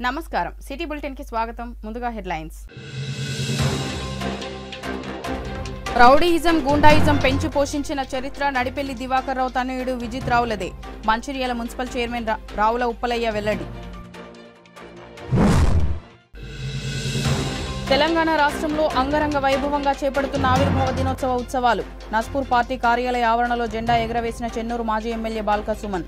నమస్కారం city bulletin కి స్వాగతం ముందుగా హెడ్లైన్స్ రౌడీయిజం గూండాయిజం పెంచి పోషించిన చరిత్ర నడిపెల్లి దివాకర్ రావు తనయుడు విజిత్ రావులదే మంచిర్యాల మున్సిపల్ చైర్మన్ రావుల ఉప్పలయ్య వెల్లడి తెలంగాణ రాష్ట్రంలో అంగరంగ వైభవంగా చేపడుతున్న ఆవిర్భావ దినోత్సవ ఉత్సవాలు నస్పూర్ పార్టీ కార్యాలయ ఆవరణలో జెండా ఎగురవేసిన చెన్నూరు మాజీ ఎమ్మెల్యే బాల్క సుమన్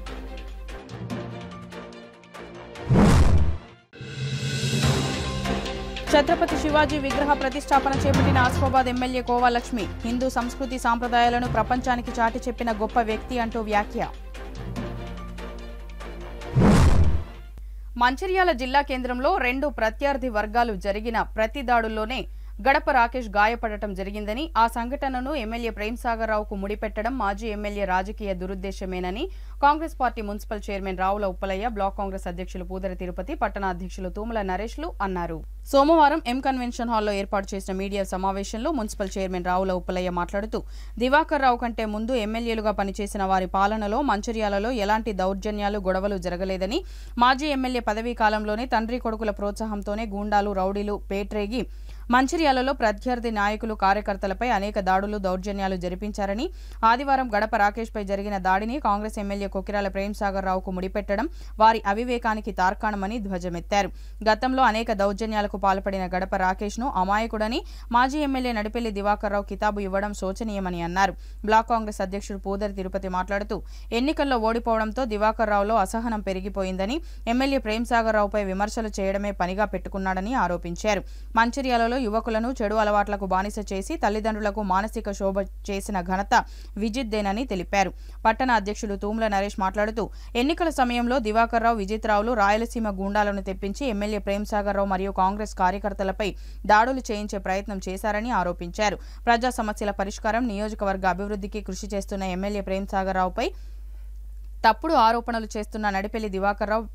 ఛత్రపతి శివాజీ విగ్రహ ప్రతిష్టాపన చేపట్టిన ఆసిఫాబాద్ ఎమ్మెల్యే కోవా లక్ష్మి హిందూ సంస్కృతి సాంప్రదాయాలను ప్రపంచానికి చాటి చెప్పిన గొప్ప వ్యక్తి అంటూ వ్యాఖ్య మంచిర్యాల జిల్లా కేంద్రంలో రెండు ప్రత్యర్థి వర్గాలు జరిగిన ప్రతి దాడుల్లోనే గడప రాకేష్ గాయపడటం జరిగిందని ఆ సంఘటనను ఎమ్మెల్యే ప్రేమ్సాగర్ రావుకు ముడిపెట్టడం మాజీ ఎమ్మెల్యే రాజకీయ దురుద్దేశమేనని Congress party municipal chairman Ravula Uppalaiah block Congress అధ్యక్షులు పూదరి తిరుపతి పట్టణ అధ్యక్షులు తూముల నరేష్లు అన్నారు. సోమవారం ఎం కన్వెన్షన్ హాల్లో ఏర్పాటు చేసిన మీడియా సమావేశంలో మున్సిపల్ చైర్మన్ రావుల ఉప్పలయ్య మాట్లాడుతూ దివాకర్ రావు కంటే ముందు ఎమ్మెల్యేలుగా పనిచేసిన వారి పాలనలో మంచిర్యాలలో ఎలాంటి దౌర్జన్యాలు గొడవలు జరగలేదని మాజీ ఎమ్మెల్యే పదవీ కాలంలోనే తండ్రి కొడుకుల ప్రోత్సాహంతోనే గూండాలు రౌడీలు పేట్రేగి మంచిర్యాలలో ప్రత్యర్థి నాయకులు కార్యకర్తలపై అనేక దాడులు దౌర్జన్యాలు జరిపించారని ఆదివారం గడప రాకేష్ పై జరిగిన దాడిని కాంగ్రెస్ ఎమ్మెల్యే కొకిరాల ప్రేమ్సాగర్ రావుకు ముడిపెట్టడం వారి అవివేకానికి తార్కాణమని ధ్వజమెత్తారు. గతంలో అనేక దౌర్జన్యాలకు పాల్పడిన గడప రాకేష్ ను అమాయకుడని మాజీ ఎమ్మెల్యే నడిపెల్లి దివాకర్ రావు కితాబు ఇవ్వడం శోచనీయమని అన్నారు. బ్లాక్ కాంగ్రెస్ అధ్యక్షుడు పూదరి తిరుపతి మాట్లాడుతూ ఎన్నికల్లో ఓడిపోవడంతో దివాకర్ రావులో అసహనం పెరిగిపోయిందని ఎమ్మెల్యే ప్రేమ్సాగర్ రావుపై విమర్శలు చేయడమే పనిగా పెట్టుకున్నాడని ఆరోపించారు. మంచిర్యాలలో యువకులను చెడు అలవాట్లకు బానిస చేసి తల్లిదండ్రులకు మానసిక శోభ చేసిన ఘనత విజిత్ దేనని తెలిపారు. పట్టణ అధ్యక్షుడు తూముల నరేష్ మాట్లాడుతూ ఎన్నికల సమయంలో దివాకర్ రావు విజిత్ రావులు రాయలసీమ గూండాలను తెప్పించి ఎమ్మెల్యే ప్రేమ్సాగర్ రావు మరియు కాంగ్రెస్ కార్యకర్తలపై దాడులు చేయించే ప్రయత్నం చేశారని ఆరోపించారు. ప్రజా సమస్యల పరిష్కారం నియోజకవర్గ అభివృద్ధికి కృషి చేస్తున్న ఎమ్మెల్యే ప్రేమ్సాగర్ రావుపై తప్పుడు ఆరోపణలు చేస్తున్న నడిపెల్లి దివాకర్ రావు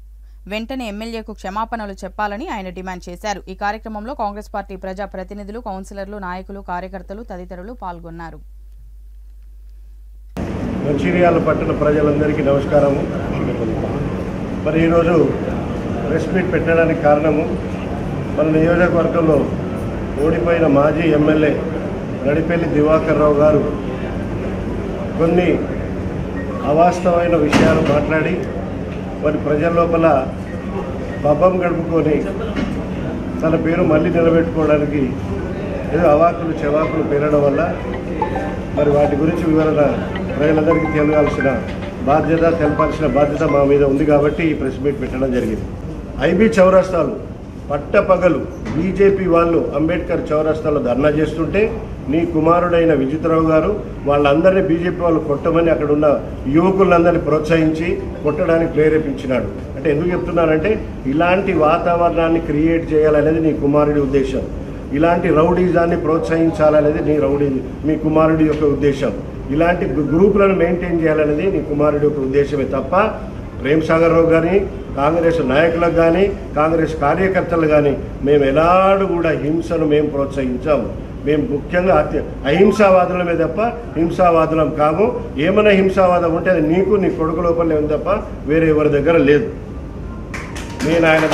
వెంటనే ఎమ్మెల్యేకు క్షమాపణలు చెప్పాలని ఆయన డిమాండ్ చేశారు. ఈ కార్యక్రమంలో కాంగ్రెస్ పార్టీ ప్రజా ప్రతినిధులు కౌన్సిలర్లు నాయకులు కార్యకర్తలు తదితరులు పాల్గొన్నారు. మంచిర్యాల పట్టణ ప్రజలందరికీ నమస్కారము. మరి ఈరోజు ప్రెస్ మీట్ పెట్టడానికి కారణము మన నియోజకవర్గంలో ఓడిపోయిన మాజీ ఎమ్మెల్యే నడిపెల్లి దివాకర్ రావు గారు కొన్ని అవాస్తవమైన విషయాలు మాట్లాడి మరి ప్రజల లోపల పబ్బం గడుపుకొని తన పేరు మళ్ళీ నిలబెట్టుకోవడానికి ఏదో అవాకులు చెవాకులు పేరడం వల్ల మరి వాటి గురించి వివరణ ప్రజలందరికీ తెలపాల్సిన బాధ్యత మా మీద ఉంది కాబట్టి ఈ ప్రెస్ మీట్ పెట్టడం జరిగింది. ఐబీ చౌరస్తాలు పట్టపగలు బీజేపీ వాళ్ళు అంబేద్కర్ చౌరస్తాలో ధర్నా చేస్తుంటే నీ కుమారుడైన విజిత్రావు గారు వాళ్ళందరినీ బీజేపీ వాళ్ళు కొట్టమని అక్కడ ఉన్న యువకులందరినీ ప్రోత్సహించి కొట్టడానికి ప్రేరేపించినాడు. అంటే ఎందుకు చెప్తున్నానంటే ఇలాంటి వాతావరణాన్ని క్రియేట్ చేయాలనేది నీ కుమారుడి ఉద్దేశం, ఇలాంటి రౌడీజాన్ని ప్రోత్సహించాలనేది మీ కుమారుడి యొక్క ఉద్దేశం, ఇలాంటి గ్రూపులను మెయింటైన్ చేయాలనేది నీ కుమారుడి యొక్క ఉద్దేశమే తప్ప ప్రేమ్సాగర్ రావు కానీ కాంగ్రెస్ నాయకులకు కానీ కాంగ్రెస్ కార్యకర్తలు కానీ మేము ఎలాడు కూడా హింసను మేము ప్రోత్సహించాము. మేము ముఖ్యంగా అహింసావాదులమే తప్ప హింసావాదులం కాము. ఏమైనా హింసావాదం ఉంటే అది నీకు నీ కొడుకు లోపలే ఉంది తప్ప వేరే ఎవరి దగ్గర లేదు. నేను ఆయన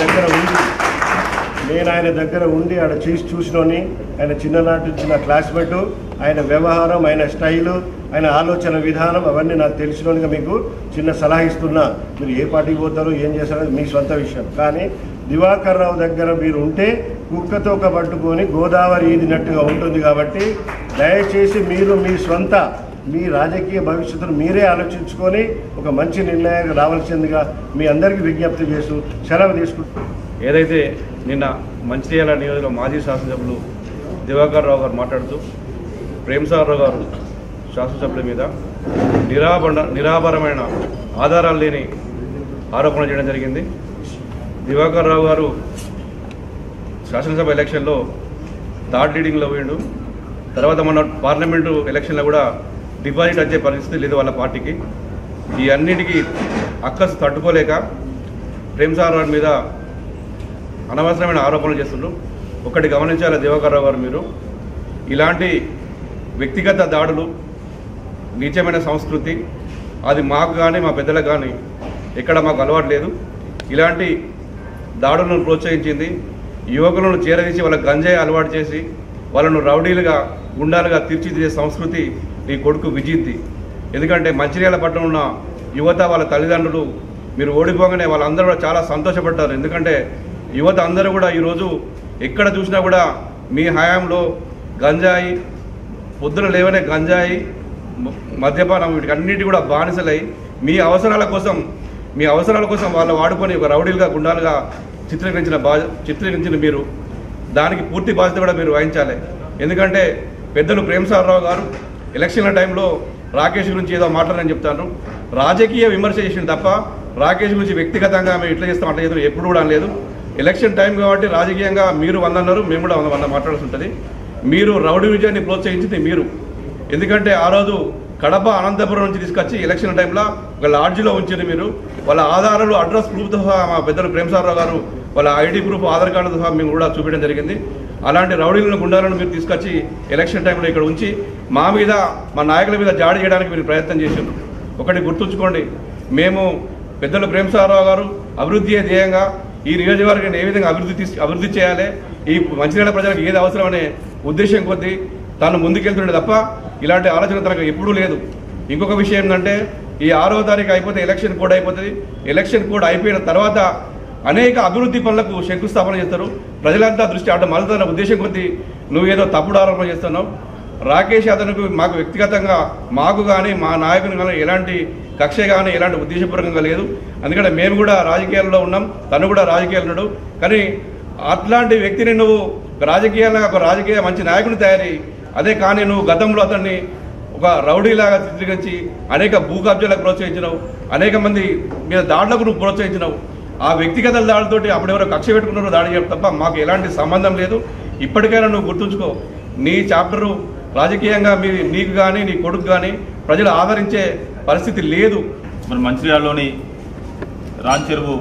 దగ్గర ఉండి ఆడ చూసినోని ఆయన చిన్ననాటి నుంచి నా క్లాస్మేటు, ఆయన వ్యవహారం, ఆయన స్టైలు, ఆయన ఆలోచన విధానం అవన్నీ నాకు తెలిసినోనిగా మీకు చిన్న సలహా ఇస్తున్నా. మీరు ఏ పార్టీకి పోతారో ఏం చేస్తారో మీ సొంత విషయం. కానీ దివాకర్ రావు దగ్గర మీరు ఉంటే కుక్కతోక పట్టుకొని గోదావరి ఈదినట్టుగా ఉంటుంది. కాబట్టి దయచేసి మీరు మీ రాజకీయ భవిష్యత్తును మీరే ఆలోచించుకొని ఒక మంచి నిర్ణయం రావాల్సిందిగా మీ అందరికీ విజ్ఞప్తి చేస్తూ సెలవు తీసుకుంటున్నాను. ఏదైతే నిన్న మంచిర్యాల నియోజకవర్గ మాజీ శాసనసభ్యులు దివాకర్ రావు గారు మాట్లాడుతూ ప్రేమ్సాగర్ రావు గారు శాసనసభ్యుల మీద నిరాభరమైన ఆధారాలు లేని ఆరోపణ చేయడం జరిగింది. దివాకర్ రావు గారు శాసనసభ ఎలక్షన్లో థర్డ్ లీడింగ్లో పోయిండు. తర్వాత మన పార్లమెంటు ఎలక్షన్లో కూడా డిపాజిట్ వచ్చే పరిస్థితి లేదు వాళ్ళ పార్టీకి. ఈ అన్నిటికీ అక్కసు తట్టుకోలేక ప్రేమ్సాగర్ గారి మీద అనవసరమైన ఆరోపణలు చేస్తుండ్రు. ఒకటి గమనించాలి దివాకర్ రావు గారు, మీరు ఇలాంటి వ్యక్తిగత దాడులు, నీచమైన సంస్కృతి అది మాకు కానీ మా పెద్దలకు కానీ ఎక్కడ మాకు అలవాటు లేదు. ఇలాంటి దాడులను ప్రోత్సహించింది, యువకులను చేరదీసి వాళ్ళ గంజాయి అలవాటు చేసి వాళ్ళను రౌడీలుగా గుండాలుగా తీర్చిదిద్దే సంస్కృతి నీ కొడుకు విజిత్ది. ఎందుకంటే మంచిర్యాల పట్టణంలో ఉన్న యువత వాళ్ళ తల్లిదండ్రులు మీరు ఓడిపోగానే వాళ్ళందరూ కూడా చాలా సంతోషపడ్డారు. ఎందుకంటే యువత అందరూ కూడా ఈరోజు ఎక్కడ చూసినా కూడా మీ హయాంలో గంజాయి పొద్దున లేవనే గంజాయి మద్యపానం వీటికన్నిటి కూడా బానిసలై మీ అవసరాల కోసం వాళ్ళు వాడుకొని ఒక రౌడీలుగా గుండాలుగా చిత్రీకరించిన మీరు దానికి పూర్తి బాధ్యత కూడా మీరు వహించాలి. ఎందుకంటే పెద్దలు ప్రేమ్సాగర్ గారు ఎలక్షన్ల టైంలో రాకేష్ గురించి ఏదో మాట్లాడని చెప్తాను. రాజకీయ విమర్శ చేసింది తప్ప రాకేష్ గురించి వ్యక్తిగతంగా మేము ఇట్లా చేస్తాం అట్లా చేస్తాం ఎప్పుడు కూడా అనలేదు. ఎలక్షన్ టైం కాబట్టి రాజకీయంగా మీరు 100 అన్నారు, మేము కూడా 100 మాట్లాడాల్సి ఉంటుంది. మీరు రౌడీ విజయాన్ని ప్రోత్సహించింది మీరు. ఎందుకంటే ఆ రోజు కడప అనంతపురం నుంచి తీసుకొచ్చి ఎలక్షన్ టైంలో ఒక లాడ్జిలో ఉంచారు మీరు. వాళ్ళ ఆధారాలు అడ్రస్ ప్రూఫ్తో సహా మా పెద్దలు ప్రేమ్సాగర్ గారు వాళ్ళ ఐడి ప్రూఫ్ ఆధార్ కార్డుతో సహా మేము కూడా చూపించడం జరిగింది. అలాంటి రౌడీలను గుండాలను మీరు తీసుకొచ్చి ఎలక్షన్ టైంలో ఇక్కడ ఉంచి మా మీద మా నాయకుల మీద జాడి చేయడానికి మీరు ప్రయత్నం చేశారు. ఒకటి గుర్తుంచుకోండి, మేము పెద్దలు ప్రేమ్సాగర్ గారు అభివృద్ధి ధ్యేయంగా ఈ నియోజకవర్గాన్ని ఏ విధంగా అభివృద్ధి చేయాలి, ఈ మంచిర్యాల ప్రజలకు ఏది అవసరం అనే ఉద్దేశం కొద్దీ తాను ముందుకెళ్తుండే తప్ప ఇలాంటి ఆలోచన తనకు ఎప్పుడూ లేదు. ఇంకొక విషయం ఏంటంటే ఈ 6వ తారీఖు అయిపోతే ఎలక్షన్ కోడ్ అయిపోతుంది. ఎలక్షన్ కోడ్ అయిపోయిన తర్వాత అనేక అభివృద్ధి పనులకు శంకుస్థాపన చేస్తారు. ప్రజలంతా దృష్టి అటు మళ్ళీ ఉద్దేశం కొద్దీ నువ్వేదో తప్పుడు ఆరోపణ చేస్తున్నావు. రాకేష్ యాదవ్కు మాకు వ్యక్తిగతంగా మాకు కానీ మా నాయకుని కానీ ఎలాంటి కక్ష కానీ ఎలాంటి ఉద్దేశపూర్వకంగా లేదు. అందుకని మేము కూడా రాజకీయాల్లో ఉన్నాం, తను కూడా రాజకీయాలు ఉన్నాడు. కానీ అట్లాంటి వ్యక్తిని నువ్వు రాజకీయాల్లో ఒక రాజకీయ మంచి నాయకుని తయారీ అదే కానీ నువ్వు గతంలో అతన్ని ఒక రౌడీలాగా చిత్రీకరించి అనేక భూ కబ్జాలకు ప్రోత్సహించినావు, అనేక మంది మీద దాడులకు నువ్వు ప్రోత్సహించినావు. ఆ వ్యక్తిగత దాడులతోటి అప్పుడెవరో కక్ష పెట్టుకున్నారో దాడి చేయడం తప్ప మాకు ఎలాంటి సంబంధం లేదు. ఇప్పటికైనా నువ్వు గుర్తుంచుకో, నీ చాప్టరు రాజకీయంగా నీకు కానీ నీ కొడుకు కానీ ప్రజలు ఆదరించే పరిస్థితి లేదు. మరి మంచిర్యాలలోని రాంచెరువు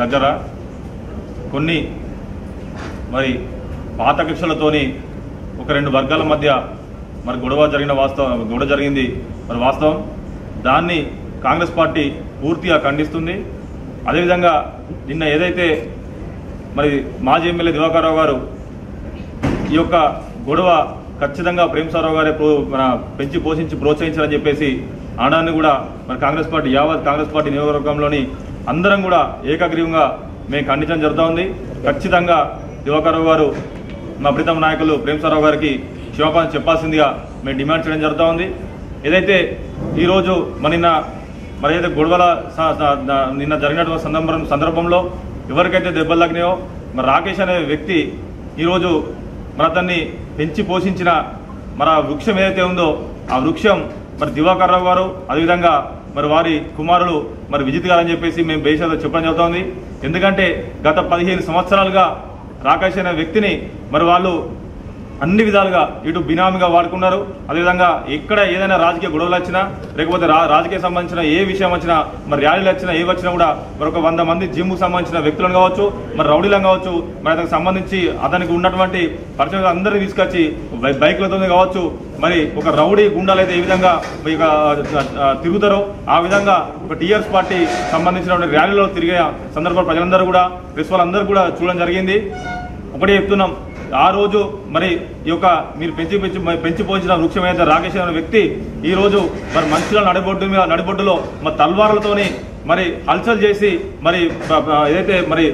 దగ్గర కొన్ని మరి పాత కక్షలతోని ఒక 2 వర్గాల మధ్య మరి గొడవ జరిగింది మరి వాస్తవం. దాన్ని కాంగ్రెస్ పార్టీ పూర్తిగా ఖండిస్తుంది. అదేవిధంగా నిన్న ఏదైతే మరి మాజీ ఎమ్మెల్యే దివాకర్ రావు గారు ఈ యొక్క గొడవ ఖచ్చితంగా ప్రేమ్సాగర్ గారే పెంచి పోషించి ప్రోత్సహించాలని చెప్పేసి ఆడాన్ని కూడా మరి కాంగ్రెస్ పార్టీ యావత్ కాంగ్రెస్ పార్టీ నియోజకవర్గంలోని అందరం కూడా ఏకగ్రీవంగా మేము ఖండించడం జరుగుతూ ఉంది. ఖచ్చితంగా దివాకర్ రావు గారు మా ప్రీతం నాయకులు ప్రేమ్సాగర్ గారికి క్షమాపణ చెప్పాల్సిందిగా మేము డిమాండ్ చేయడం జరుగుతూ ఉంది. ఏదైతే ఈరోజు మరి ఏదైతే గొడవల నిన్న జరిగినటువంటి సందర్భంలో ఎవరికైతే దెబ్బలు తగినాయో మరి రాకేష్ అనే వ్యక్తి ఈరోజు మరి అతన్ని పెంచి పోషించిన మరి ఆ వృక్షం ఏదైతే ఉందో ఆ వృక్షం మరి దివాకర్ రావు గారు అదేవిధంగా మరి వారి కుమారులు మరి విజిత్ గారు అని చెప్పేసి మేము బేషాతో చెప్పడం జరుగుతుంది. ఎందుకంటే గత 15 సంవత్సరాలుగా రాకేష్ అనే వ్యక్తిని మరి వాళ్ళు అన్ని విధాలుగా ఇటు బినామీగా వాడుకున్నారు. అదేవిధంగా ఎక్కడ ఏదైనా రాజకీయ గొడవలు వచ్చినా లేకపోతే రాజకీయ సంబంధించిన ఏ విషయం వచ్చినా మరి ర్యాలీలు వచ్చినా ఏ వచ్చినా కూడా మరి ఒక 100 మంది జిమ్కు సంబంధించిన వ్యక్తులను కావచ్చు మరి రౌడీలను కావచ్చు మరి అతనికి సంబంధించి అతనికి ఉన్నటువంటి పరిచయం అందరినీ తీసుకొచ్చి బైక్లతో కావచ్చు మరి ఒక రౌడీ గుండాలు అయితే ఏ విధంగా తిరుగుతారో ఆ విధంగా ఒక టీఆర్ఎస్ పార్టీ సంబంధించిన ర్యాలీలో తిరిగే సందర్భంలో ప్రజలందరూ కూడా ప్రెస్ వాళ్ళందరూ కూడా చూడడం జరిగింది. ఒకటే చెప్తున్నాం, ఆ రోజు మరి ఈ యొక్క మీరు పెంచి పోయించిన వృక్షం అయితే రాకేష్ అనే వ్యక్తి ఈ రోజు మరి మంచిగా నడిబొడ్డులో మరి తల్వార్లతోని మరి హల్చల్ చేసి మరి ఏదైతే మరి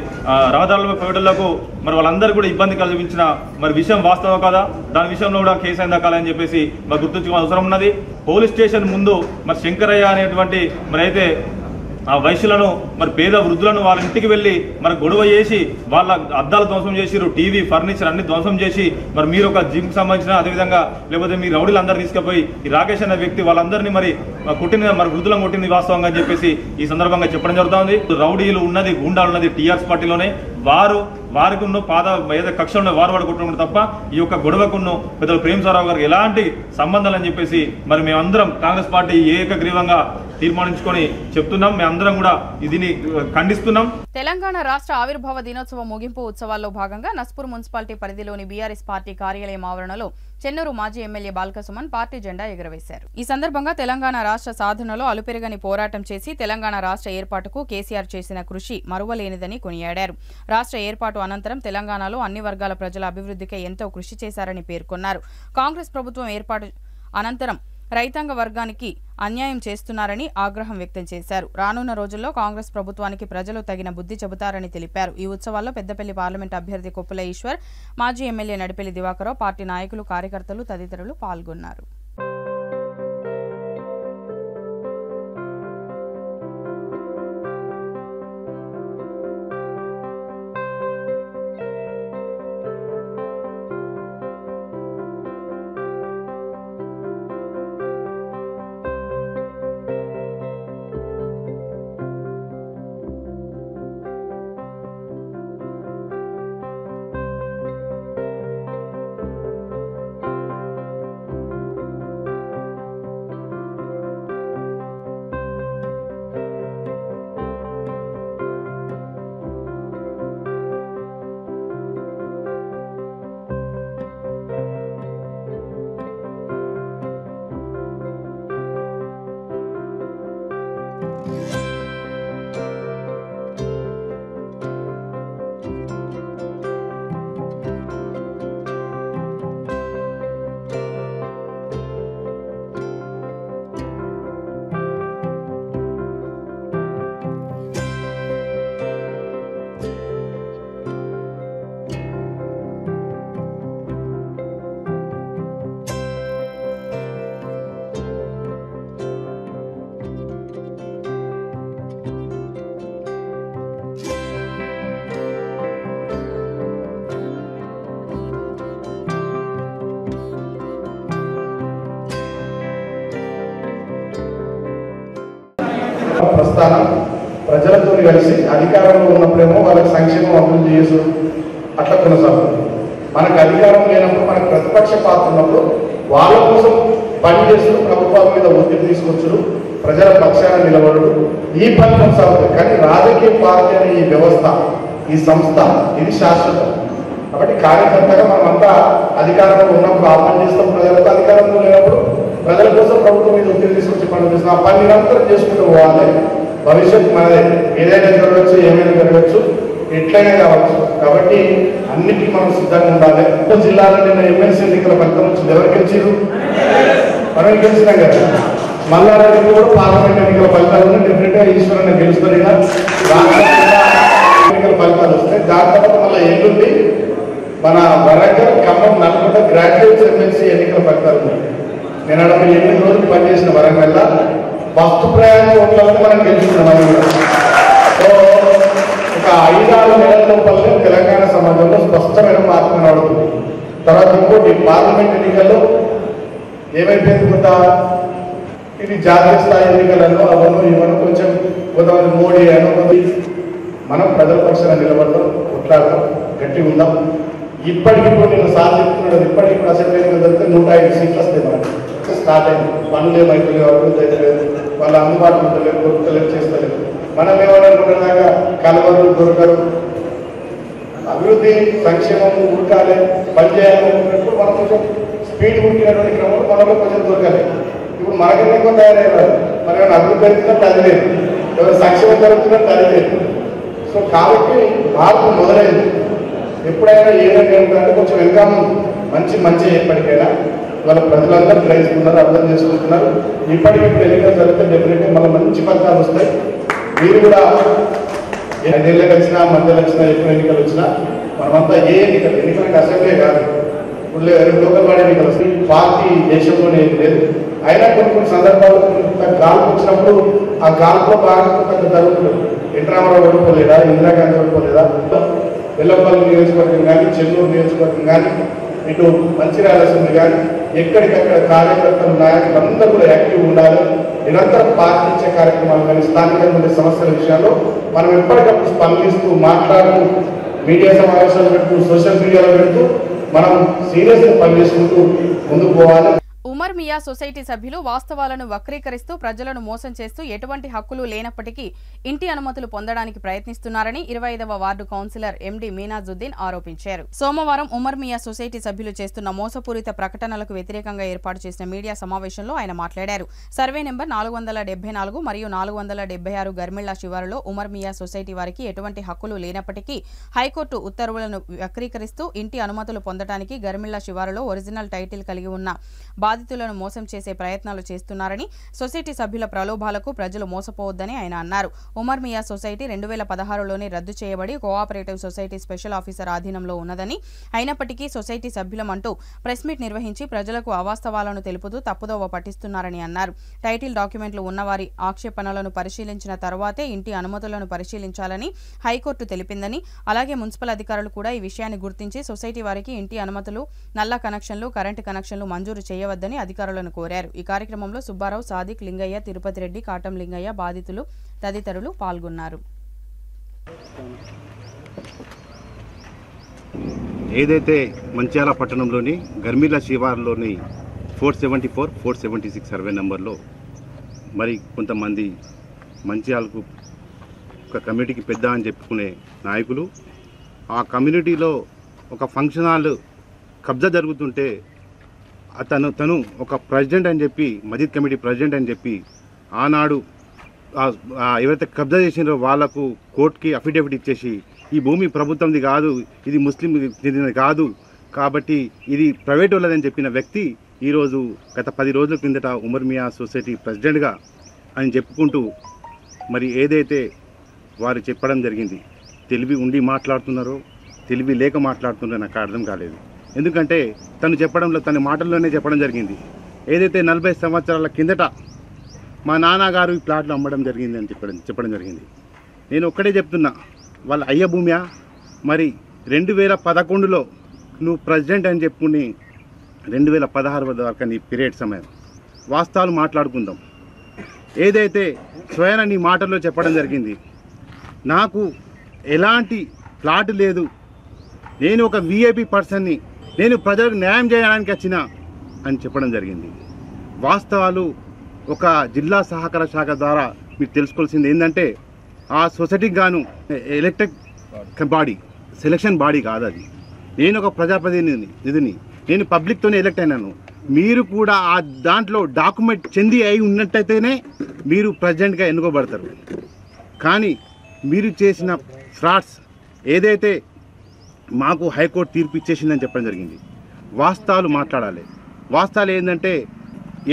రహదారుల పేటలకు మరి వాళ్ళందరూ కూడా ఇబ్బంది కలిగించిన మరి విషయం వాస్తవం కదా, దాని విషయంలో కూడా కేసు అయిన దక్కాలని చెప్పేసి మరి గుర్తుంచుకోవాల్సిన అవసరం ఉన్నది. పోలీస్ స్టేషన్ ముందు మరి శంకరయ్య అనేటువంటి మరి అయితే ఆ వైశ్యులను మరి పేద వృద్ధులను వాళ్ళ ఇంటికి వెళ్ళి మరి గొడవ చేసి వాళ్ళ అద్దాలు ధ్వంసం చేసిరు, టీవీ ఫర్నిచర్ అన్ని ధ్వంసం చేసి మరి మీరు ఒక జిమ్ సంబంధించిన అదేవిధంగా లేకపోతే మీ రౌడీలు అందరూ తీసుకుపోయి ఈ రాకేష్ అనే వ్యక్తి వాళ్ళందరినీ మరి కొట్టిన మరి వృద్ధులను కొట్టింది వాస్తవంగా అని చెప్పేసి ఈ సందర్భంగా చెప్పడం జరుగుతుంది. రౌడీలు ఉన్నది గుండాలు ఉన్నది టీఆర్ఎస్ పార్టీలోనే వారికి ఉన్న ఏదో కక్షలు వారు కొట్టుకుంటారు తప్ప ఈ యొక్క గొడవకున్న పెద్దలు ప్రేమ్సాగర్ గారికి ఎలాంటి సంబంధాలు అని చెప్పేసి మరి మేమందరం కాంగ్రెస్ పార్టీ ఏకగ్రీవంగా తీర్మానించుకొని చెప్తున్నాం. మేమందరం కూడా దీన్ని ఖండిస్తున్నాం. తెలంగాణ రాష్ట్ర ఆవిర్భావ దినోత్సవ ముగింపు ఉత్సవాల్లో భాగంగా నస్పూర్ మున్సిపాలిటీ పరిధిలోని బీఆర్ఎస్ పార్టీ కార్యాలయం ఆవరణలో చెన్నూరు మాజీ ఎమ్మెల్యే బాల్కసుమన్ పార్టీ జెండా ఎగురవేశారు. ఈ సందర్భంగా తెలంగాణ రాష్ట్ర సాధనలో అలుపెరగని పోరాటం చేసి తెలంగాణ రాష్ట్ర ఏర్పాటుకు కేసీఆర్ చేసిన కృషి మరువలేనిదని కొనియాడారు. రాష్ట్ర ఏర్పాటు అనంతరం తెలంగాణలో అన్ని వర్గాల ప్రజల అభివృద్ధికి ఎంతో కృషి చేశారని పేర్కొన్నారు. కాంగ్రెస్ ప్రభుత్వం ఏర్పాటు అనంతరం రైతాంగ వర్గానికి అన్యాయం చేస్తున్నారని ఆగ్రహం వ్యక్తం చేశారు. రానున్న రోజుల్లో కాంగ్రెస్ ప్రభుత్వానికి ప్రజలు తగిన బుద్ధి చెబుతారని తెలిపారు. ఈ ఉత్సవాల్లో పెద్దపల్లి పార్లమెంట్ అభ్యర్థి కొప్పుల ఈశ్వర్, మాజీ ఎమ్మెల్యే నడిపెల్లి దివాకరరావు, పార్టీ నాయకులు, కార్యకర్తలు తదితరులు పాల్గొన్నారు. ప్రస్థానం ప్రజలతో కలిసి అధికారంలో ఉన్నప్పుడేమో వాళ్ళకి సంక్షేమం అభివృద్ధి చేసు అట్లా కొనసాగుతుంది. మనకు అధికారం లేనప్పుడు, మనకు ప్రతిపక్ష పాత్ర ఉన్నప్పుడు వాళ్ళ కోసం పనిచేస్తూ ప్రభుత్వాల మీద ఒత్తిడి తీసుకొచ్చుడు, ప్రజల పక్షాన నిలబడు, ఈ పని కొనసాగుతుంది. కానీ రాజకీయ పార్టీ అనే ఈ వ్యవస్థ, ఈ సంస్థ, ఇది శాశ్వతం. కాబట్టి కార్యకర్తగా మనమంతా అధికారంలో ఉన్నప్పుడు ఆ పని చేస్తాం, ప్రజలతో అధికారంలో లేనప్పుడు ప్రజల కోసం ప్రభుత్వం మీద ఒత్తిడి తీసుకొచ్చి పని చేస్తాం. ఆ పని నిరంతరం చేసుకుంటూ పోవాలి. భవిష్యత్తు మనదే, ఏదైనా జరగవచ్చు, ఏమైనా జరగవచ్చు, ఎట్లయినా కావచ్చు. కాబట్టి అన్నిటికీ మనం సిద్ధంగా ఉండాలి. జిల్లాలో నిన్న ఎమ్మెల్సీ ఎన్నికల ఫలితం వచ్చింది. ఎవరు గెలిచారు? మనం గెలిచినాం కదా. మల్లారెడ్డి కూడా పార్లమెంట్ ఎన్నికల ఫలితాలు డెఫినెట్ గా ఈశ్వరన్న గెలుస్తారు. ఎన్నికల ఫలితాలు వస్తాయి. దాని తర్వాత మళ్ళీ ఎల్లుండి మన వరంగల్, ఖమ్మం, నల్గొండ గ్రాడ్యుయేట్స్ ఎమ్మెల్సీ ఎన్నికల ఫలితాలు ఉన్నాయి. నేను 8 రోజులు పనిచేసిన వరంగల్ వస్తు ప్రయాణం ఓట్లని మనం గెలుచుకున్నాం. సో ఒక 5-6 నెలల లోపలనే తెలంగాణ సమాజంలో స్పష్టమైన మార్పు నడుతుంది. తర్వాత ఇంకోటి పార్లమెంట్ ఎన్నికల్లో ఏమైపోయింది కొంత, ఇది జాతీయ స్థాయి ఎన్నికలలో అవను ఇవను కొంచెం కొంతమంది మోడీ అను, మనం ప్రజల పక్షాన నిలబడతాం, కొట్లాడతాం, గట్టిగా ఉందాం. ఇప్పటికిప్పుడు నేను సార్ చెప్తున్నాడు, ఇప్పటికిప్పుడు అసెంబ్లీ ఎన్నికలు జరిగితే 105 సీట్లు వస్తాయి. మనకి స్టార్ట్ అయింది. పనులు ఏమైపోయి అభివృద్ధి అయితే లేదు, వాళ్ళ అందుబాటులో ఉండలేదు, దొరుకుతలేదు, చేస్తలేదు. మనం ఏమనుకుంటున్నాగా కలవరు, దొరకరు, అభివృద్ధి సంక్షేమం ఉడకాలి, పనిచేయాలనుకున్నప్పుడు మనం కొంచెం స్పీడ్ ఉడికినటువంటి క్రమంలో మనలో కొంచెం దొరకాలి. ఇప్పుడు మనకన్నా ఎక్కువ తయారయ్యారు. మనం ఏమైనా అభివృద్ధి జరుగుతున్నట్టు అది లేదు, ఎవరు సంక్షేమం జరుగుతున్నట్టు అది లేదు. సో కాబట్టి మార్పు మొదలైంది. ఎప్పుడైనా ఏదైనా అంటే కొంచెం వెనుక మంచి ఎప్పటికైనా వాళ్ళ ప్రజలందరూ గ్రహిస్తున్నారు, అర్థం చేసుకుంటున్నారు. ఇప్పటికిప్పుడు ఎన్నికలు జరిగితే డెఫినెట్గా మళ్ళీ మంచి ఫలితాలు వస్తాయి. మీరు కూడా 5 ఏళ్ళకి వచ్చినా, మధ్యలో వచ్చినా, ఎప్పుడు ఎన్నికలు వచ్చినా మనమంతా ఏ ఎన్నికలకు అసెంబ్లీ కాదు, ఇప్పుడు లోకల్ బాడీ ఎన్నికలు వస్తాయి. పార్టీ దేశంలోనే ఏం లేదు. అయినా కొన్ని సందర్భాలు గాల్పు వచ్చినప్పుడు ఆ గాల్పులో భాగంగా కొంత జరుగుతుంది. ఎన్రామారావు ఓడిపోలేదా, ఇందిరాగాంధీ ఓడిపోలేదా, వెల్లంపల్లి నియోజకవర్గం కానీ, చెన్నూరు నియోజకవర్గం కానీ, ఇటు మంచిర్యాల అసెంబ్లీ కానీ, ఎక్కడికక్కడ కార్యకర్తలు, నాయకులు అందరూ కూడా యాక్టివ్ ఉండాలి. నిరంతరం పార్టీ ఇచ్చే కార్యక్రమాలు కానీ, స్థానికంగా ఉండే సమస్యల విషయాల్లో మనం ఎప్పటికప్పుడు స్పందిస్తూ, మాట్లాడుతూ, మీడియా సమావేశాలు పెడుతూ, సోషల్ మీడియాలో పెడుతూ మనం సీరియస్గా పనిచేసుకుంటూ ముందుకు పోవాలి. ఉమర్ మియా సొసైటీ సభ్యులు వాస్తవాలను వక్రీకరిస్తూ ప్రజలను మోసం చేస్తూ ఎటువంటి హక్కులు లేనప్పటికీ ఇంటి అనుమతులు పొందడానికి ప్రయత్నిస్తున్నారని 25వ వార్డు కౌన్సిలర్ ఎండి మీనాజుద్దీన్ ఆరోపించారు. సోమవారం ఉమర్ మియా సొసైటీ సభ్యులు చేస్తున్న మోసపూరిత ప్రకటనలకు వ్యతిరేకంగా ఏర్పాటు చేసిన మీడియా సమావేశంలో ఆయన మాట్లాడారు. సర్వే నెంబర్ 474 మరియు 476 గర్మిళ్ల శివారులో ఉమర్ మియా సొసైటీ వారికి ఎటువంటి హక్కులు లేనప్పటికీ హైకోర్టు ఉత్తర్వులను వక్రీకరిస్తూ ఇంటి అనుమతులు పొందడానికి గర్మిళ్ల శివారులో ఒరిజినల్ టైటిల్ కలిగి ఉన్న బాధితులను మోసం చేసే ప్రయత్నాలు చేస్తున్నారని, సొసైటీ సభ్యుల ప్రలోభాలకు ప్రజలు మోసపోవద్దని ఆయన అన్నారు. ఉమర్ మియా సొసైటీ 2016లోనే రద్దు చేయబడి కోఆపరేటివ్ సొసైటీ స్పెషల్ ఆఫీసర్ ఆధీనంలో ఉన్నదని, అయినప్పటికీ సొసైటీ సభ్యులమంటూ ప్రెస్ మీట్ నిర్వహించి ప్రజలకు అవాస్తవాలను తెలుపుతూ తప్పుదోవ పట్టిస్తున్నారని అన్నారు. టైటిల్ డాక్యుమెంట్లు ఉన్నవారి ఆక్షేపణలను పరిశీలించిన తర్వాతే ఇంటి అనుమతులను పరిశీలించాలని హైకోర్టు తెలిపిందని, అలాగే మున్సిపల్ అధికారులు కూడా ఈ విషయాన్ని గుర్తించి సొసైటీ వారికి ఇంటి అనుమతులు, నల్ల కనెక్షన్లు, కరెంటు కనెక్షన్లు మంజూరు చేయవద్దని అధికారులను కోరారు. ఈ కార్యక్రమంలో సుబ్బారావు, సాదిక్, లింగయ్య, తిరుపతి రెడ్డి, కాటం లింగయ్య, బాధితులు తదితరులు పాల్గొన్నారు. ఏదైతే మంచిర్యాల పట్టణంలోని గర్మిల శివార్లోని 474, 476 సర్వే నెంబర్లో మరి కొంతమంది మంచిర్యాలకు ఒక కమ్యూనిటీకి పెద్ద అని చెప్పుకునే నాయకులు ఆ కమ్యూనిటీలో ఒక ఫంక్షన్ హాల్ కబ్జా జరుగుతుంటే తను ఒక ప్రెసిడెంట్ అని చెప్పి, మజీద్ కమిటీ ప్రెసిడెంట్ అని చెప్పి ఆనాడు ఎవరైతే కబ్జా చేసినారో వాళ్లకు కోర్టుకి అఫిడవిట్ ఇచ్చేసి ఈ భూమి ప్రభుత్వంది కాదు, ఇది ముస్లిం చెందినది కాదు, కాబట్టి ఇది ప్రైవేట్ వాళ్ళదని చెప్పిన వ్యక్తి ఈరోజు గత 10 రోజుల కిందట ఉమర్ మియా సొసైటీ ప్రెసిడెంట్గా అని చెప్పుకుంటూ మరి ఏదైతే వారు చెప్పడం జరిగింది, తెలివి ఉండి మాట్లాడుతున్నారో తెలివి లేక మాట్లాడుతున్నారో నాకు అర్థం కాలేదు. ఎందుకంటే తను చెప్పడంలో, తన మాటల్లోనే చెప్పడం జరిగింది, ఏదైతే 40 సంవత్సరాల కిందట మా నాన్నగారు ఈ ప్లాట్లు అమ్మడం జరిగింది అని చెప్పడం జరిగింది. నేను ఒక్కడే చెప్తున్నా, వాళ్ళ అయ్య భూమ్యా, మరి 2011లో నువ్వు ప్రెసిడెంట్ అని చెప్పుకుని 2016 వరకు నీ పీరియడ్ సమయం వాస్తవాలు మాట్లాడుకుందాం. ఏదైతే స్వయాన నీ మాటల్లో చెప్పడం జరిగింది, నాకు ఎలాంటి ప్లాట్ లేదు, నేను ఒక విఐపి పర్సన్ని, నేను ప్రజలకు న్యాయం చేయడానికి వచ్చిన అని చెప్పడం జరిగింది. వాస్తవాలు ఒక జిల్లా సహకార శాఖ ద్వారా మీరు తెలుసుకోవాల్సింది ఏంటంటే ఆ సొసైటీకి గాను ఎలక్టెడ్ బాడీ, సెలక్షన్ బాడీ కాదు అది. నేను ఒక ప్రజాప్రతినిధిని, నేను పబ్లిక్తోనే ఎలక్ట్ అయినాను. మీరు కూడా ఆ దాంట్లో డాక్యుమెంట్ చెంది అయి ఉన్నట్టయితేనే మీరు ప్రెసిడెంట్గా ఎన్నుకోబడతారు. కానీ మీరు చేసిన ఫ్రాడ్స్ ఏదైతే మాకు హైకోర్టు తీర్పు ఇచ్చేసిందని చెప్పడం జరిగింది. వాస్తవాలు మాట్లాడాలి. వాస్తవాలు ఏంటంటే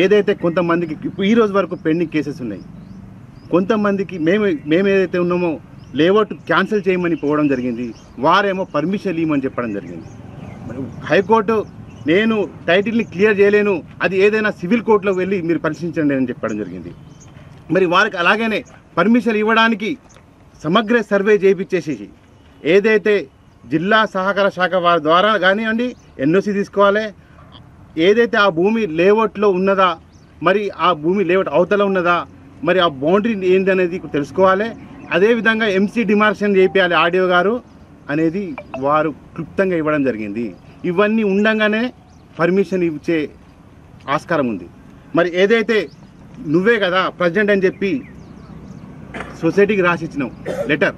ఏదైతే కొంతమందికి ఈ రోజు వరకు పెండింగ్ కేసెస్ ఉన్నాయి, కొంతమందికి మేము ఏదైతే ఉన్నామో లేఅవుట్ క్యాన్సిల్ చేయమని పోవడం జరిగింది, వారేమో పర్మిషన్ ఇవ్వమని చెప్పడం జరిగింది. హైకోర్టు నేను టైటిల్ని క్లియర్ చేయలేను, అది ఏదైనా సివిల్ కోర్టులో వెళ్ళి మీరు పరిశీలించండి అని చెప్పడం జరిగింది. మరి వారికి అలాగనే పర్మిషన్ ఇవ్వడానికి సమగ్ర సర్వే చేయించేసి ఏదైతే జిల్లా సహకార శాఖ వారి ద్వారా కానివ్వండి ఎన్ఓసి తీసుకోవాలి, ఏదైతే ఆ భూమి లేఅవుట్లో ఉన్నదా, మరి ఆ భూమి లేఅవుట్ అవతల ఉన్నదా, మరి ఆ బౌండరీ ఏందనేది తెలుసుకోవాలి. అదేవిధంగా ఎంసీ డిమార్షన్ చేయాలి ఆడియో గారు అనేది వారు క్లుప్తంగా ఇవ్వడం జరిగింది. ఇవన్నీ ఉండగానే పర్మిషన్ ఇచ్చే ఆస్కారం ఉంది. మరి ఏదైతే నువ్వే కదా ప్రెసిడెంట్ అని చెప్పి సొసైటీకి రాసిచ్చినావు లెటర్,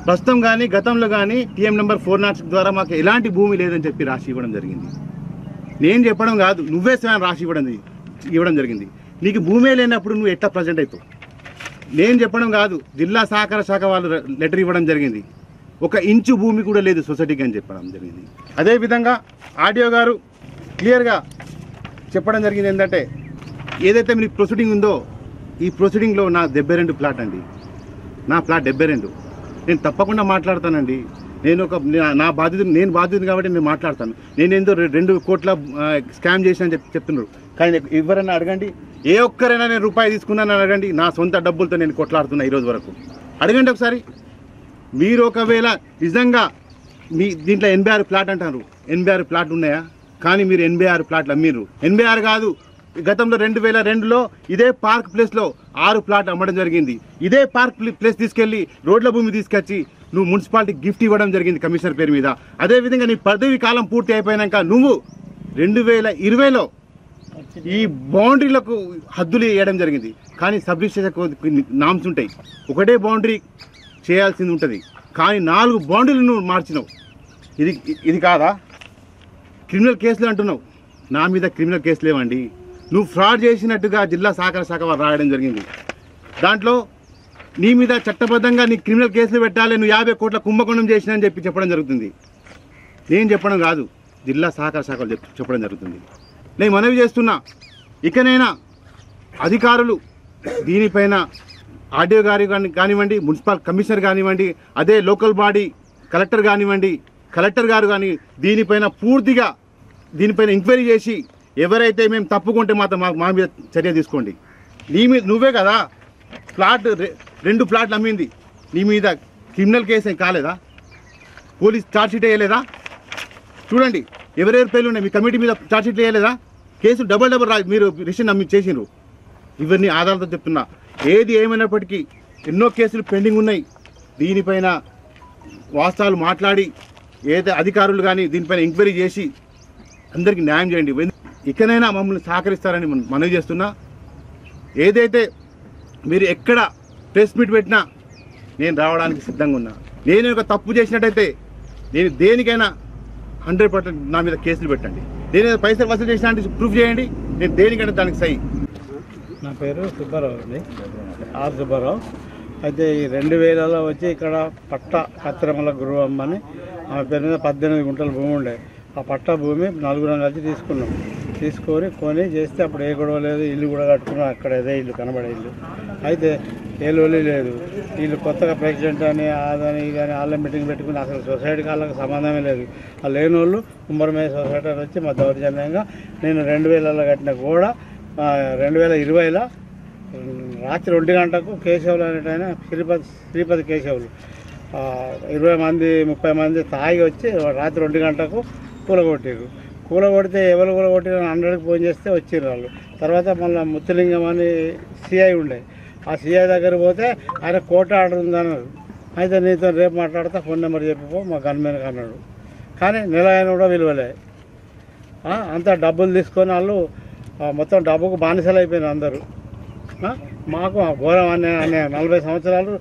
ప్రస్తుతం కానీ గతంలో కానీ టీఎం నెంబర్ 406 ద్వారా మాకు ఎలాంటి భూమి లేదని చెప్పి రాసి ఇవ్వడం జరిగింది. నేను చెప్పడం కాదు, నువ్వే స్వయం రాసి ఇవ్వడం జరిగింది. నీకు భూమే లేనప్పుడు నువ్వు ఎట్లా ప్రెసిడెంట్ అవుతావు? నేను చెప్పడం కాదు, జిల్లా సహకార శాఖ వాళ్ళు లెటర్ ఇవ్వడం జరిగింది. 1 ఇంచు భూమి కూడా లేదు సొసైటీకి అని చెప్పడం జరిగింది. అదేవిధంగా ఆడియో గారు క్లియర్గా చెప్పడం జరిగింది ఏంటంటే ఏదైతే మీకు ప్రొసీడింగ్ ఉందో ఈ ప్రొసీడింగ్లో నా 72 ప్లాట్ అండి, నా ప్లాట్ 72. నేను తప్పకుండా మాట్లాడతానండి. నేను బాధ్యత కాబట్టి నేను మాట్లాడతాను. నేను ఏందో 2 కోట్ల స్కామ్ చేసిన అని చెప్తున్నారు. కానీ ఎవరైనా అడగండి, ఏ ఒక్కరైనా నేను రూపాయి తీసుకున్నాను అడగండి, నా సొంత డబ్బులతో నేను కొట్లాడుతున్నా ఈరోజు వరకు. అడగండి ఒకసారి. మీరు ఒకవేళ నిజంగా మీ దీంట్లో 86 ప్లాట్ అంటారు, 86 ప్లాట్ ఉన్నాయా? కానీ మీరు 86 ప్లాట్లు అమ్మిర్రు. 86 కాదు, గతంలో 2002లో ఇదే పార్క్ ప్లేస్లో 6 ప్లాట్ అమ్మడం జరిగింది. ఇదే పార్క్ ప్లేస్ తీసుకెళ్ళి రోడ్ల భూమి తీసుకొచ్చి నువ్వు మున్సిపాలిటీ గిఫ్ట్ ఇవ్వడం జరిగింది కమిషనర్ పేరు మీద. అదేవిధంగా నీ పదవి కాలం పూర్తి అయిపోయాక నువ్వు 2020లో ఈ బౌండరీలకు హద్దులు వేయడం జరిగింది. కానీ సబ్ రిజిస్టర్ నామ్స్ ఉంటాయి, ఒకటే బౌండరీ చేయాల్సింది ఉంటుంది. కానీ 4 బౌండరీలను మార్చినావు. ఇది కాదా? క్రిమినల్ కేసులు అంటున్నావు. నా మీద క్రిమినల్ కేసులు లేవండి. నువ్వు ఫ్రాడ్ చేసినట్టుగా జిల్లా సహకార శాఖ వారు రాయడం జరిగింది. దాంట్లో నీ మీద చట్టబద్ధంగా నీ క్రిమినల్ కేసులు పెట్టాలి, నువ్వు 50 కోట్ల కుంభకోణం చేసినా అని చెప్పడం జరుగుతుంది. నేను చెప్పడం కాదు, జిల్లా సహకార శాఖ చెప్పడం జరుగుతుంది. నేను మనవి చేస్తున్నా, ఇకనైనా అధికారులు దీనిపైన ఆర్డీఓ గారు కానివ్వండి, మున్సిపల్ కమిషనర్ కానివ్వండి, అదే లోకల్ బాడీ కలెక్టర్ కానివ్వండి, కలెక్టర్ గారు కానీ దీనిపైన పూర్తిగా దీనిపైన ఎంక్వైరీ చేసి ఎవరైతే మేము తప్పుకుంటే మాత్రం మా మీద చర్య తీసుకోండి. నీ మీద నువ్వే కదా ప్లాట్ 2 ప్లాట్లు అమ్మింది, నీ మీద క్రిమినల్ కేసు ఏం కాలేదా? పోలీస్ ఛార్జ్షీట్ వేయలేదా? చూడండి ఎవరెవరి పేర్లు ఉన్నాయి, మీ కమిటీ మీద ఛార్జ్షీట్ వేయలేదా? కేసు డబల్ మీరు రిజిస్ట్రేషన్ అమ్మి చేసిండ్రు. ఇవన్నీ ఆధారాలతో చెప్తున్నా. ఏది ఏమైనప్పటికీ ఎన్నో కేసులు పెండింగ్ ఉన్నాయి. దీనిపైన వాస్తవాలు మాట్లాడి ఏదైతే అధికారులు కానీ దీనిపైన ఎంక్వైరీ చేసి అందరికీ న్యాయం చేయండి. ఇకనైనా మమ్మల్ని సహకరిస్తారని మనవి చేస్తున్నా. ఏదైతే మీరు ఎక్కడ ప్రెస్ మీట్ పెట్టినా నేను రావడానికి సిద్ధంగా ఉన్నా. నేను ఒక తప్పు చేసినట్టయితే నేను దేనికైనా 100% నా మీద కేసులు పెట్టండి. నేను పైసలు వసూలు చేసిన అంటే ప్రూఫ్ చేయండి, నేను దేనికైనా దానికి సై. నా పేరు సుబ్బారావు అండి, ఆర్ సుబ్బారావు. అయితే ఈ 2000లో వచ్చి ఇక్కడ పట్ట కత్తిరమల గృహం అని ఆమె పేరు మీద 18 గుంటల భూమి ఉండే. ఆ పట్ట భూమి 4 కలిసి తీసుకున్నాం. కొని చేస్తే అప్పుడు ఏ గొడవ లేదు, ఇల్లు కూడా కట్టుకున్నాం. అక్కడ అదే ఇల్లు కనబడే ఇల్లు. అయితే ఏ లోలి లేదు. వీళ్ళు కొత్తగా ప్రెసిడెంట్ అని అదని ఇదని వాళ్ళ మీటింగ్ పెట్టుకుని అసలు సొసైటీకి వాళ్ళకి సంబంధమే లేదు. ఆ లేని వాళ్ళు ఉమ్మరమే సొసైటీ వచ్చి మా దౌర్జన్యంగా నేను 2000లో కట్టిన కూడా 2020లో రాత్రి 1 గంటకు కేశవులు అనేటైనా శ్రీపతి కేశవులు 20 మంది 30 మంది తాగి వచ్చి రాత్రి 1 గంటకు కూలగొడితే ఎవరు కూలగొట్టిన 100కి ఫోన్ చేస్తే వచ్చిర్రు వాళ్ళు. తర్వాత మళ్ళీ ముత్తులింగం అని సిఐ ఉండే, ఆ సిఐ దగ్గర పోతే ఆయన కోర్టు ఆర్డర్ ఉందన్నారు. అయితే నీతో రేపు మాట్లాడితే ఫోన్ నెంబర్ చెప్పిపో మా గన్మెన్కి అన్నాడు. కానీ నెల అయినా కూడా విలువలే. అంతా డబ్బులు తీసుకొని వాళ్ళు మొత్తం డబ్బుకు బానిసలు అయిపోయినారు అందరూ. మాకు ఘోరం అనే 40 సంవత్సరాలు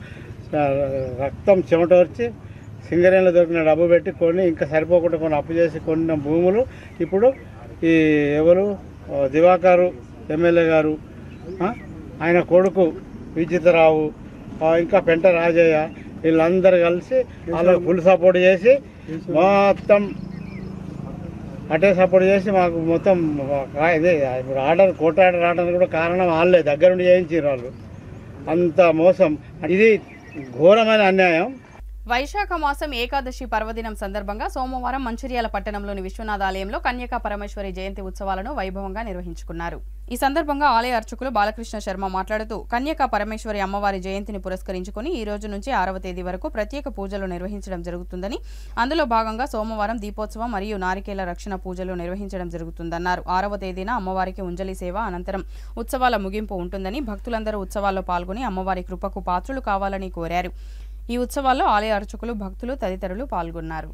రక్తం చెమట వచ్చి సింగరేణిలో దొరికిన డబ్బు పెట్టి కొన్ని ఇంకా సరిపోకుండా కొన్ని అప్పు చేసి కొన్న భూములు ఇప్పుడు ఈ ఎవరు దివాకరు ఎమ్మెల్యే గారు, ఆయన కొడుకు విజితరావు, ఇంకా పెంట రాజయ్య వీళ్ళందరూ కలిసి వాళ్ళకు ఫుల్ సపోర్ట్ చేసి మొత్తం అటే సపోర్ట్ చేసి మాకు మొత్తం ఇదే ఇప్పుడు ఆర్డర్ కోర్టు ఆర్డర్ రావడానికి కూడా కారణం వాళ్ళే, దగ్గరుండి చేయించారు వాళ్ళు. అంత మోసం, ఇది ఘోరమైన అన్యాయం. వైశాఖ మాసం ఏకాదశి పర్వదినం సందర్భంగా సోమవారం మంచిర్యాల పట్టణంలోని విశ్వనాథ ఆలయంలో కన్యకా పరమేశ్వరి జయంతి ఉత్సవాలను వైభవంగా నిర్వహించుకున్నారు. ఈ సందర్భంగా ఆలయ అర్చకులు బాలకృష్ణ శర్మ మాట్లాడుతూ కన్యకా పరమేశ్వరి అమ్మవారి జయంతిని పురస్కరించుకుని ఈ రోజు నుంచి 6వ తేదీ వరకు ప్రత్యేక పూజలు నిర్వహించడం జరుగుతుందని, అందులో భాగంగా సోమవారం దీపోత్సవం మరియు నారికేల రక్షణ పూజలు నిర్వహించడం జరుగుతుందన్నారు. 6వ తేదీన అమ్మవారికి ఉంజలి సేవ, అనంతరం ఉత్సవాల ముగింపు ఉంటుందని, భక్తులందరూ ఉత్సవాల్లో పాల్గొని అమ్మవారి కృపకు పాత్రులు కావాలని కోరారు. ఈ ఉత్సవాల్లో ఆలయ అర్చకులు, భక్తులు తదితరులు పాల్గొన్నారు.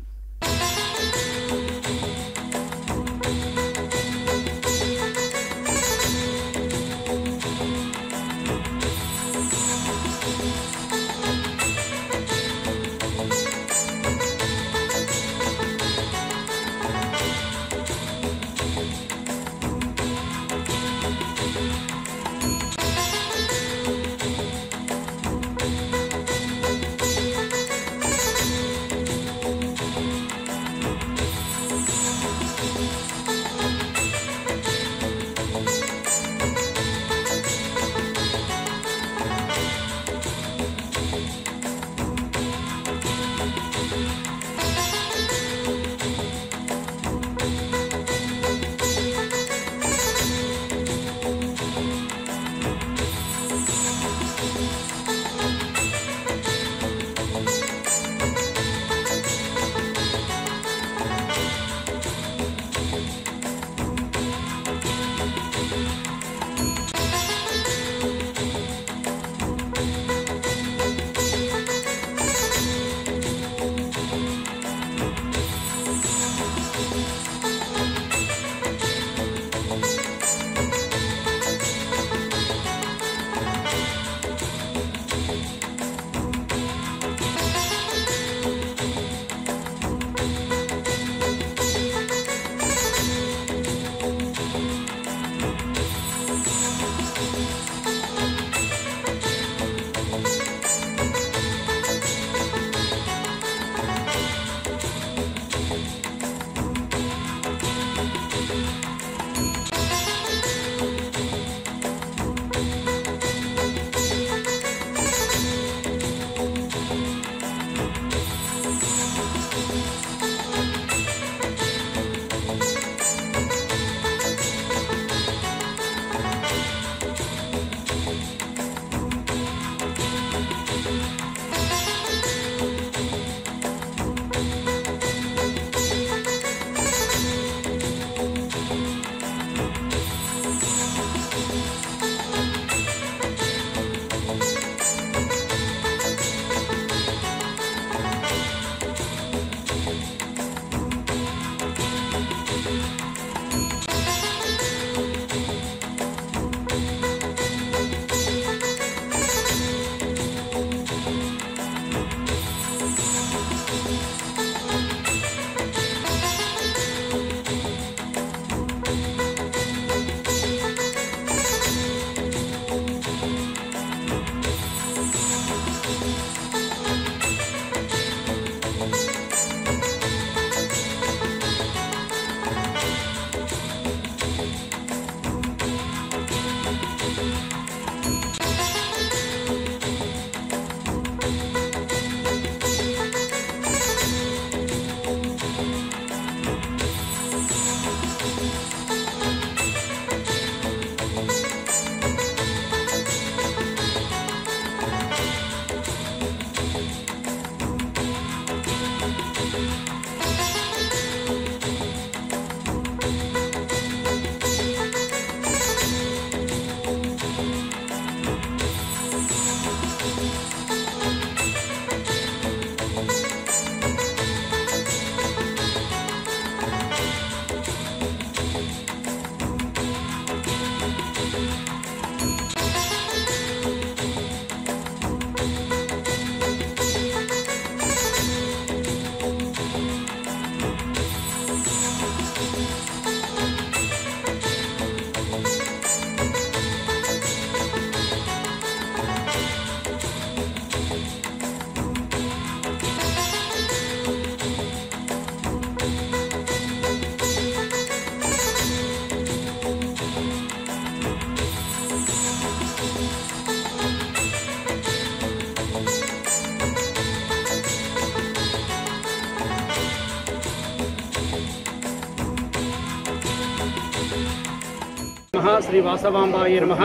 నమః, శ్రీ వాసవాంబాయ నమః.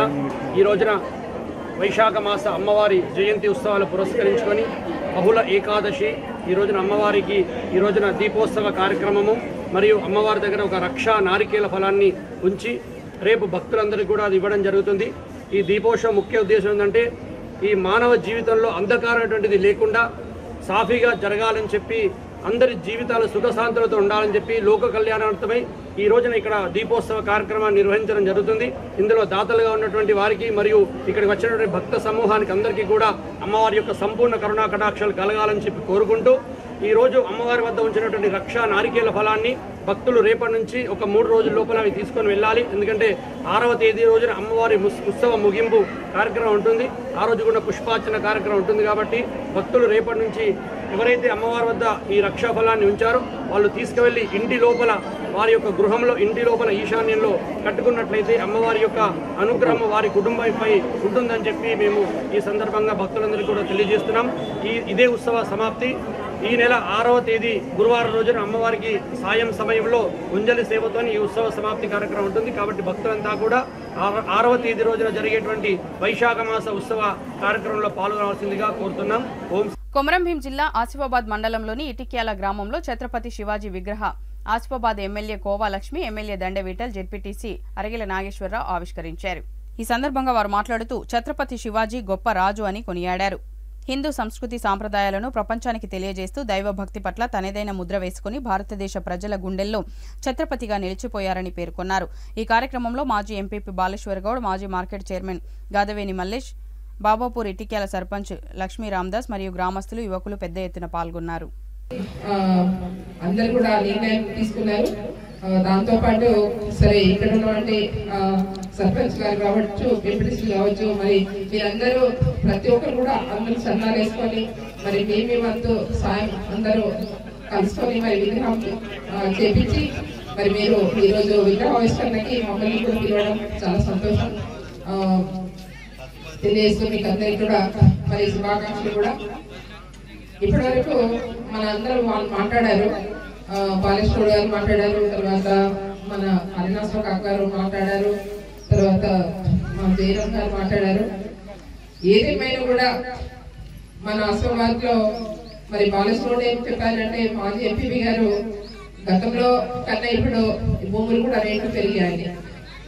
ఈ రోజున వైశాఖ మాస అమ్మవారి జయంతి ఉత్సవాలు పురస్కరించుకొని బహుళ ఏకాదశి, ఈ రోజున అమ్మవారికి ఈ రోజున దీపోత్సవ కార్యక్రమము మరియు అమ్మవారి దగ్గర ఒక రక్షా నారికేల ఫలాన్ని ఉంచి రేపు భక్తులందరికీ కూడా అది ఇవ్వడం జరుగుతుంది. ఈ దీపోత్సవం ముఖ్య ఉద్దేశం ఏంటంటే ఈ మానవ జీవితంలో అంధకారం అటువంటిది లేకుండా సాఫీగా జరగాలని చెప్పి అందరి జీవితాలు సుఖశాంతులతో ఉండాలని చెప్పి లోక కళ్యాణార్థమై ఈ రోజున ఇక్కడ దీపోత్సవ కార్యక్రమాన్ని నిర్వహించడం జరుగుతుంది. ఇందులో దాతలుగా ఉన్నటువంటి వారికి మరియు ఇక్కడికి వచ్చినటువంటి భక్త సమూహానికి అందరికీ కూడా అమ్మవారి యొక్క సంపూర్ణ కరుణా కటాక్షాలు కలగాలని చెప్పి కోరుకుంటూ ఈ రోజు అమ్మవారి వద్ద ఉంచినటువంటి రక్షా నారికేల ఫలాన్ని భక్తులు రేపటి నుంచి ఒక 3 రోజుల లోపల అవి తీసుకొని వెళ్ళాలి. ఎందుకంటే 6వ తేదీ రోజున అమ్మవారి ఉత్సవ ముగింపు కార్యక్రమం ఉంటుంది. ఆ రోజు కూడా పుష్పార్చన కార్యక్రమం ఉంటుంది. కాబట్టి భక్తులు రేపటి నుంచి ఎవరైతే అమ్మవారి వద్ద ఈ రక్షా ఫలాన్ని ఉంచారో వాళ్ళు తీసుకువెళ్ళి ఇంటి లోపల వారి యొక్క గృహంలో ఇంటి లోపల ఈశాన్యంలో కట్టుకున్నట్లయితే అమ్మవారి యొక్క అనుగ్రహం వారి కుటుంబంపై ఉంటుందని చెప్పి మేము ఈ సందర్భంగా భక్తులందరికీ కూడా తెలియజేస్తున్నాం. ఇదే ఉత్సవ సమాప్తి ఈ నెల 6వ తేదీ గురువారం రోజున అమ్మవారికి సాయం సమయంలో ఉంజలి సేవతో ఈ ఉత్సవ సమాప్తి కార్యక్రమం ఉంటుంది. కాబట్టి భక్తులంతా కూడా 6వ తేదీ రోజున జరిగేటువంటి వైశాఖ మాస ఉత్సవ కార్యక్రమంలో పాల్గొనవలసిందిగా కోరుతున్నాం. ఓం. కొమరంభీం జిల్లా ఆసిఫాబాద్ మండలంలోని ఇటిక్యాల గ్రామంలో ఛత్రపతి శివాజీ విగ్రహ Asifabad MLA Kova Lakshmi, MLA Dandavithal, ZPTC Arigela Nageswararao ఆవిష్కరించారు. ఈ సందర్భంగా వారు మాట్లాడుతూ ఛత్రపతి శివాజీ గొప్ప రాజు అని కొనియాడారు. హిందూ సంస్కృతి సాంప్రదాయాలను ప్రపంచానికి తెలియజేస్తూ దైవభక్తి పట్ల తనదైన ముద్ర వేసుకుని భారతదేశ ప్రజల గుండెల్లో ఛత్రపతిగా నిలిచిపోయారని పేర్కొన్నారు. ఈ కార్యక్రమంలో మాజీ ఎంపీపీ బాలేశ్వర్ గౌడ్, మాజీ మార్కెట్ చైర్మన్ గాదవేని మల్లేష్, బాబాపూర్ ఇటిక్యాల సర్పంచ్ లక్ష్మీ రామదాస్ మరియు గ్రామస్తులు, యువకులు పెద్ద ఎత్తున పాల్గొన్నారు. అందరు కూడా నిర్ణయం తీసుకున్నారు. దాంతో పాటు సరే ఇక్కడ ఉన్నటువంటి సర్పంచ్ గారు కావచ్చు, ఎంపీటీసీ కావచ్చు, మరి మీరందరూ ప్రతి ఒక్కరు కూడా అందరూ సన్నాలు వేసుకొని మరి మేమే వంతు సాయం అందరూ కలుసుకొని మరి విగ్రహం చేపించి మరి మీరు ఈరోజు విగ్రహావిష్కరణకి మమ్మల్ని కూడా పిలవడం చాలా సంతోషం తెలియజేస్తూ మీకు అందరికీ కూడా మరి శుభాకాంక్షలు కూడా. ఇప్పటి వరకు మన అందరూ వాళ్ళు మాట్లాడారు, బాలేశ్వర్ గారు మాట్లాడారు, తర్వాత మన హరినాథరావు కాక గారు మాట్లాడారు, తర్వాత మన జయరామ్ గారు మాట్లాడారు. ఏదేమైనా కూడా మన ఆసిఫాబాద్ లో మరి బాలేశ్వరుడు ఏం చెప్పారంటే మాజీ ఎంపీపీ గారు గతంలో కన్నా ఇప్పుడు భూములు కూడా రేట్లు పెరిగాయి.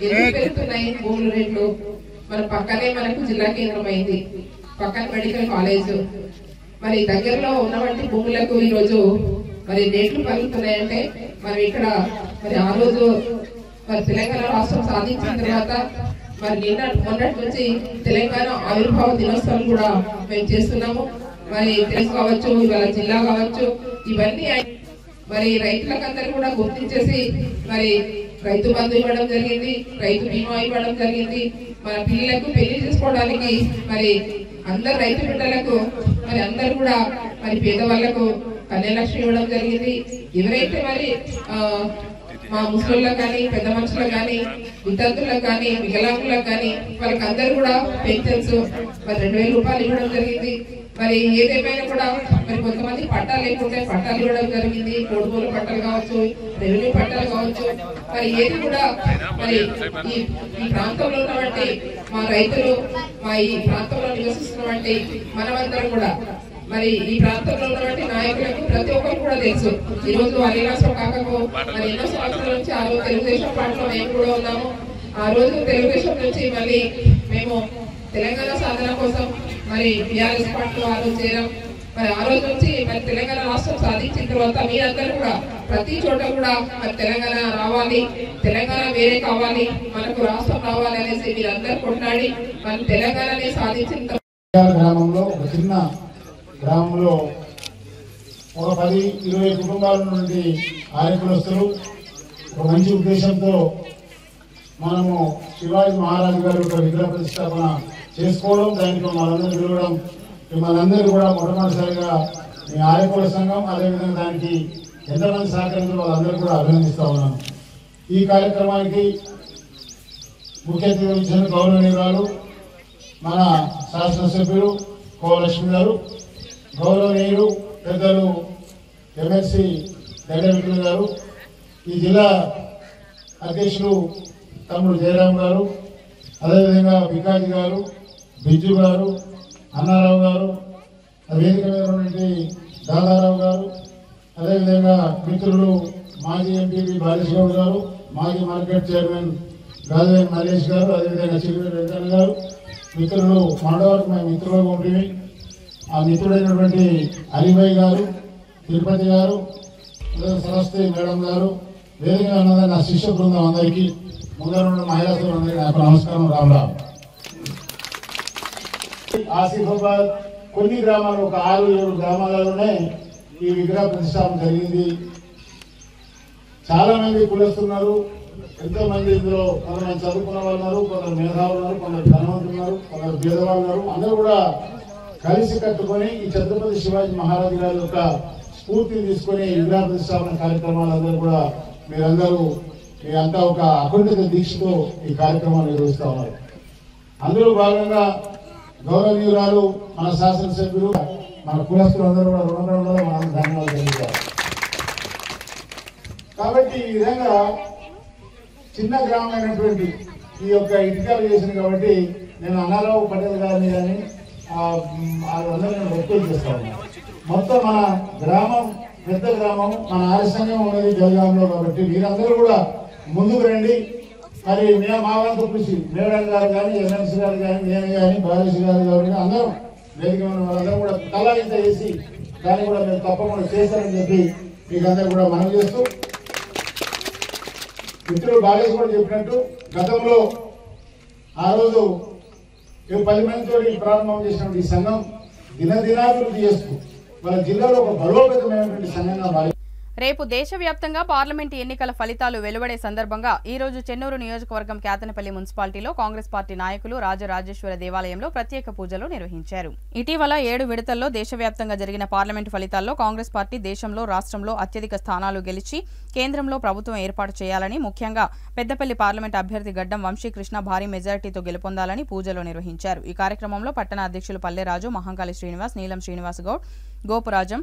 ఎందుకు పెరుగుతున్నాయి భూముల రేట్లు? మన పక్కనే మనకు జిల్లా కేంద్రం అయింది, పక్కన మెడికల్ కాలేజ్, మరి దగ్గరలో ఉన్నటువంటి భూములకు ఈరోజు మరి రేట్లు పెరుగుతున్నాయంటే మరి ఇక్కడ మరి ఆ రోజు మరి తెలంగాణ రాష్ట్రం సాధించిన తర్వాత మరి మొన్నటి నుంచి తెలంగాణ ఆవిర్భావ దినోత్సవం కూడా మేము చేస్తున్నాము. మరి తెలుగు కావచ్చు, ఇవాళ జిల్లా కావచ్చు, ఇవన్నీ మరి రైతులకందరూ కూడా గుర్తించేసి మరి రైతు బంధు ఇవ్వడం జరిగింది, రైతు బీమా ఇవ్వడం జరిగింది. మన పిల్లలకు పెళ్లి చేసుకోవడానికి మరి అందరు రైతు బిడ్డలకు మరి అందరు కూడా మరి పేదవాళ్లకు కన్యాలక్ష్మి ఇవ్వడం జరిగింది. ఎవరైతే మరి మా ముస్లింలకు కానీ, పెద్ద మనుషులకు కానీ, విద్యార్థులకు కానీ, వికలాంగులకు కానీ వాళ్ళకి అందరూ కూడా పెన్షన్స్ మరి 2000 రూపాయలు ఇవ్వడం జరిగింది. మరి ఏదేమైనా కూడా మరి కొంతమంది పట్టాలు లేకుంటే పట్టాలు ఇవ్వడం జరిగింది. కోడుమూల పట్టాలు కావచ్చు, రెవెన్యూ పట్టాలు కావచ్చు, మరి ఏది కూడా మరి ఈ ప్రాంతంలో ఉన్నటువంటి మా రైతులు, మా ఈ ప్రాంతంలో నివసిస్తున్నటువంటి మనమందరం కూడా మరి ఈ ప్రాంతంలో ఉన్నటువంటి నాయకులకు ప్రతి ఒక్కరు కూడా తెలుసు. ఈ రోజు హరినాథరావు కాకకు మరి ఎన్నో సంవత్సరాల నుంచి ఆ రోజు తెలుగుదేశం పార్టీలో మేము కూడా ఉన్నాము. ఆ రోజు తెలుగుదేశం నుంచి మళ్ళీ మేము తెలంగాణ సాధన కోసం మరి టీఆర్ఎస్ పార్టీలో ఆ రోజు చేరాం. మరి ఆ రోజు నుంచి మరి తెలంగాణ రాష్ట్రం సాధించిన తర్వాత మీరందరూ కూడా ప్రతి చోట కూడా మరి తెలంగాణ రావాలి, తెలంగాణ వేరే కావాలి, మనకు రాష్ట్రం రావాలి అనేసి మీరందరూ కొట్లాడి మరి తెలంగాణని సాధించిన గ్రామంలో ఒక చిన్న గ్రామంలో ఒక 10-20 కుటుంబాల నుండి ఆరోగ్యస్తులు ఒక మంచి ఉద్దేశంతో మనము శివాజీ మహారాజు గారు ఒక విగ్రహ ప్రతిష్టాపన చేసుకోవడం, దానికి మనందరూ పిలవడం, మనందరూ కూడా మొట్టమొదటిసారిగా మీ ఆరోగ్య సంఘం అదేవిధంగా దానికి ఎంతమంది సహకరించారో వాళ్ళందరూ కూడా అభినందిస్తూ ఉన్నాను. ఈ కార్యక్రమానికి ముఖ్య అతిథి ఇచ్చిన గౌరవనీయురాలు మన శాసనసభ్యులు కోలక్ష్మి గారు, గౌరవనీయులు పెద్దలు ఎమ్మెల్సీ దండవిఠల్ గారు, ఈ జిల్లా అధ్యక్షులు తమ్ముడు జయరామ్ గారు, అదేవిధంగా వికాస్ గారు, బిజ్జు గారు, అన్నారావు గారు, వేదిక మీద ఉన్నటువంటి దాదారావు గారు, అదేవిధంగా మిత్రులు మాజీ ఎంపీ బాలేశ్వరరావు గారు, మాజీ మార్కెట్ చైర్మన్ గాజువేని మల్లేష్ గారు, అదేవిధంగా చిరువేటి వెంకన్న గారు, మిత్రులు మండవరకు మేము మిత్రులుగా ఉంటుంది. ఆ మిత్రుడైనటువంటి అలీభాయ్ గారు, తిరుపతి గారు, సరస్వతి మేడం గారు, వేదిక ఉన్నది నా శిష్య బృందం అందరికీ, ముందర ఉన్న మహిళా అందరికీ నాకు నమస్కారం. రామరావు. ఆసిఫాబాద్ కొన్ని గ్రామాలు, ఒక 6-7 గ్రామాలలోనే ఈ విగ్రహ ప్రతిష్టాపన జరిగింది. చాలా మంది కులస్తున్నారు, ఎంతో మంది ఇందులో కొంతమంది చదువుకున్న వాళ్ళు ఉన్నారు, కొందరు మేధావులు ఉన్నారు, కొందరు ధనవంతులు ఉన్నారు, కొందరు పేదవాళ్ళు ఉన్నారు. అందరూ కూడా కలిసి కట్టుకొని ఈ ఛత్రపతి శివాజీ మహారాజు గారి యొక్క స్ఫూర్తిని తీసుకొని విగ్రహ ప్రతిష్టాపన కార్యక్రమాలందరూ కూడా మీరంతా ఒక అకుంఠిత దీక్షతో ఈ కార్యక్రమాన్ని నిర్వహిస్తూ ఉన్నారు. అందులో భాగంగా గౌరవనీయురాలు మన శాసనసభ్యులు, మన కులస్తులందరూ కూడా రుణపడంలో మనం ధన్యవాదాలు తెలియజేయాలి. కాబట్టి ఈ విధంగా చిన్న గ్రామమైనటువంటి ఈ యొక్క ఇటుకలు చేసింది కాబట్టి నేను అన్నారావు పటేల్ గారిని కానీ అందరూ నేను వ్యక్తం చేస్తా ఉన్నాను. మొత్తం మన గ్రామం పెద్ద గ్రామం, మన ఆలస్యంగా ఉన్నది జలగాంలో. కాబట్టి మీరందరూ కూడా ముందుకు రండి. మరి మా వంతు కృషి మేడం గారు కానీ, ఎమ్మెల్సీ గారు కానీ, నేను కానీ, బాలేష్ గారు కానీ అందరం వేదిక ఉన్న వాళ్ళందరూ కూడా తలాయింత చేసి దాన్ని కూడా మీరు తప్పకుండా చేశారని చెప్పి మీకు అందరూ కూడా మనం చేస్తూ, మిత్రులు బాలేష్ కూడా చెప్పినట్టు గతంలో ఆ రోజు 10 మందితో ప్రారంభం చేసినటువంటి ఈ సంఘం దినదినాభివృద్ధి చేస్తూ మన జిల్లాలో ఒక బలోపేతమైనటువంటి సంఘంగా మారి రేపు దేశవ్యాప్తంగా పార్లమెంటు ఎన్నికల ఫలితాలు వెలువడే సందర్భంగా ఈ రోజు చెన్నూరు నియోజకవర్గం కేతనపల్లి మున్సిపాలిటీలో కాంగ్రెస్ పార్టీ నాయకులు రాజరాజేశ్వర దేవాలయంలో ప్రత్యేక పూజలు నిర్వహించారు. ఇటీవల 7 విడతల్లో దేశవ్యాప్తంగా జరిగిన పార్లమెంటు ఫలితాల్లో కాంగ్రెస్ పార్టీ దేశంలో, రాష్ట్రంలో అత్యధిక స్థానాలు గెలిచి కేంద్రంలో ప్రభుత్వం ఏర్పాటు చేయాలని, ముఖ్యంగా పెద్దపల్లి పార్లమెంటు అభ్యర్థి గడ్డం వంశీకృష్ణ భారీ మెజారిటీతో గెలుపొందాలని పూజలు నిర్వహించారు. ఈ కార్యక్రమంలో పట్టణ అధ్యక్షులు పల్లెరాజు, మహంకాళి శ్రీనివాస్, నీలం శ్రీనివాస్ గౌడ్, గోపురాజం,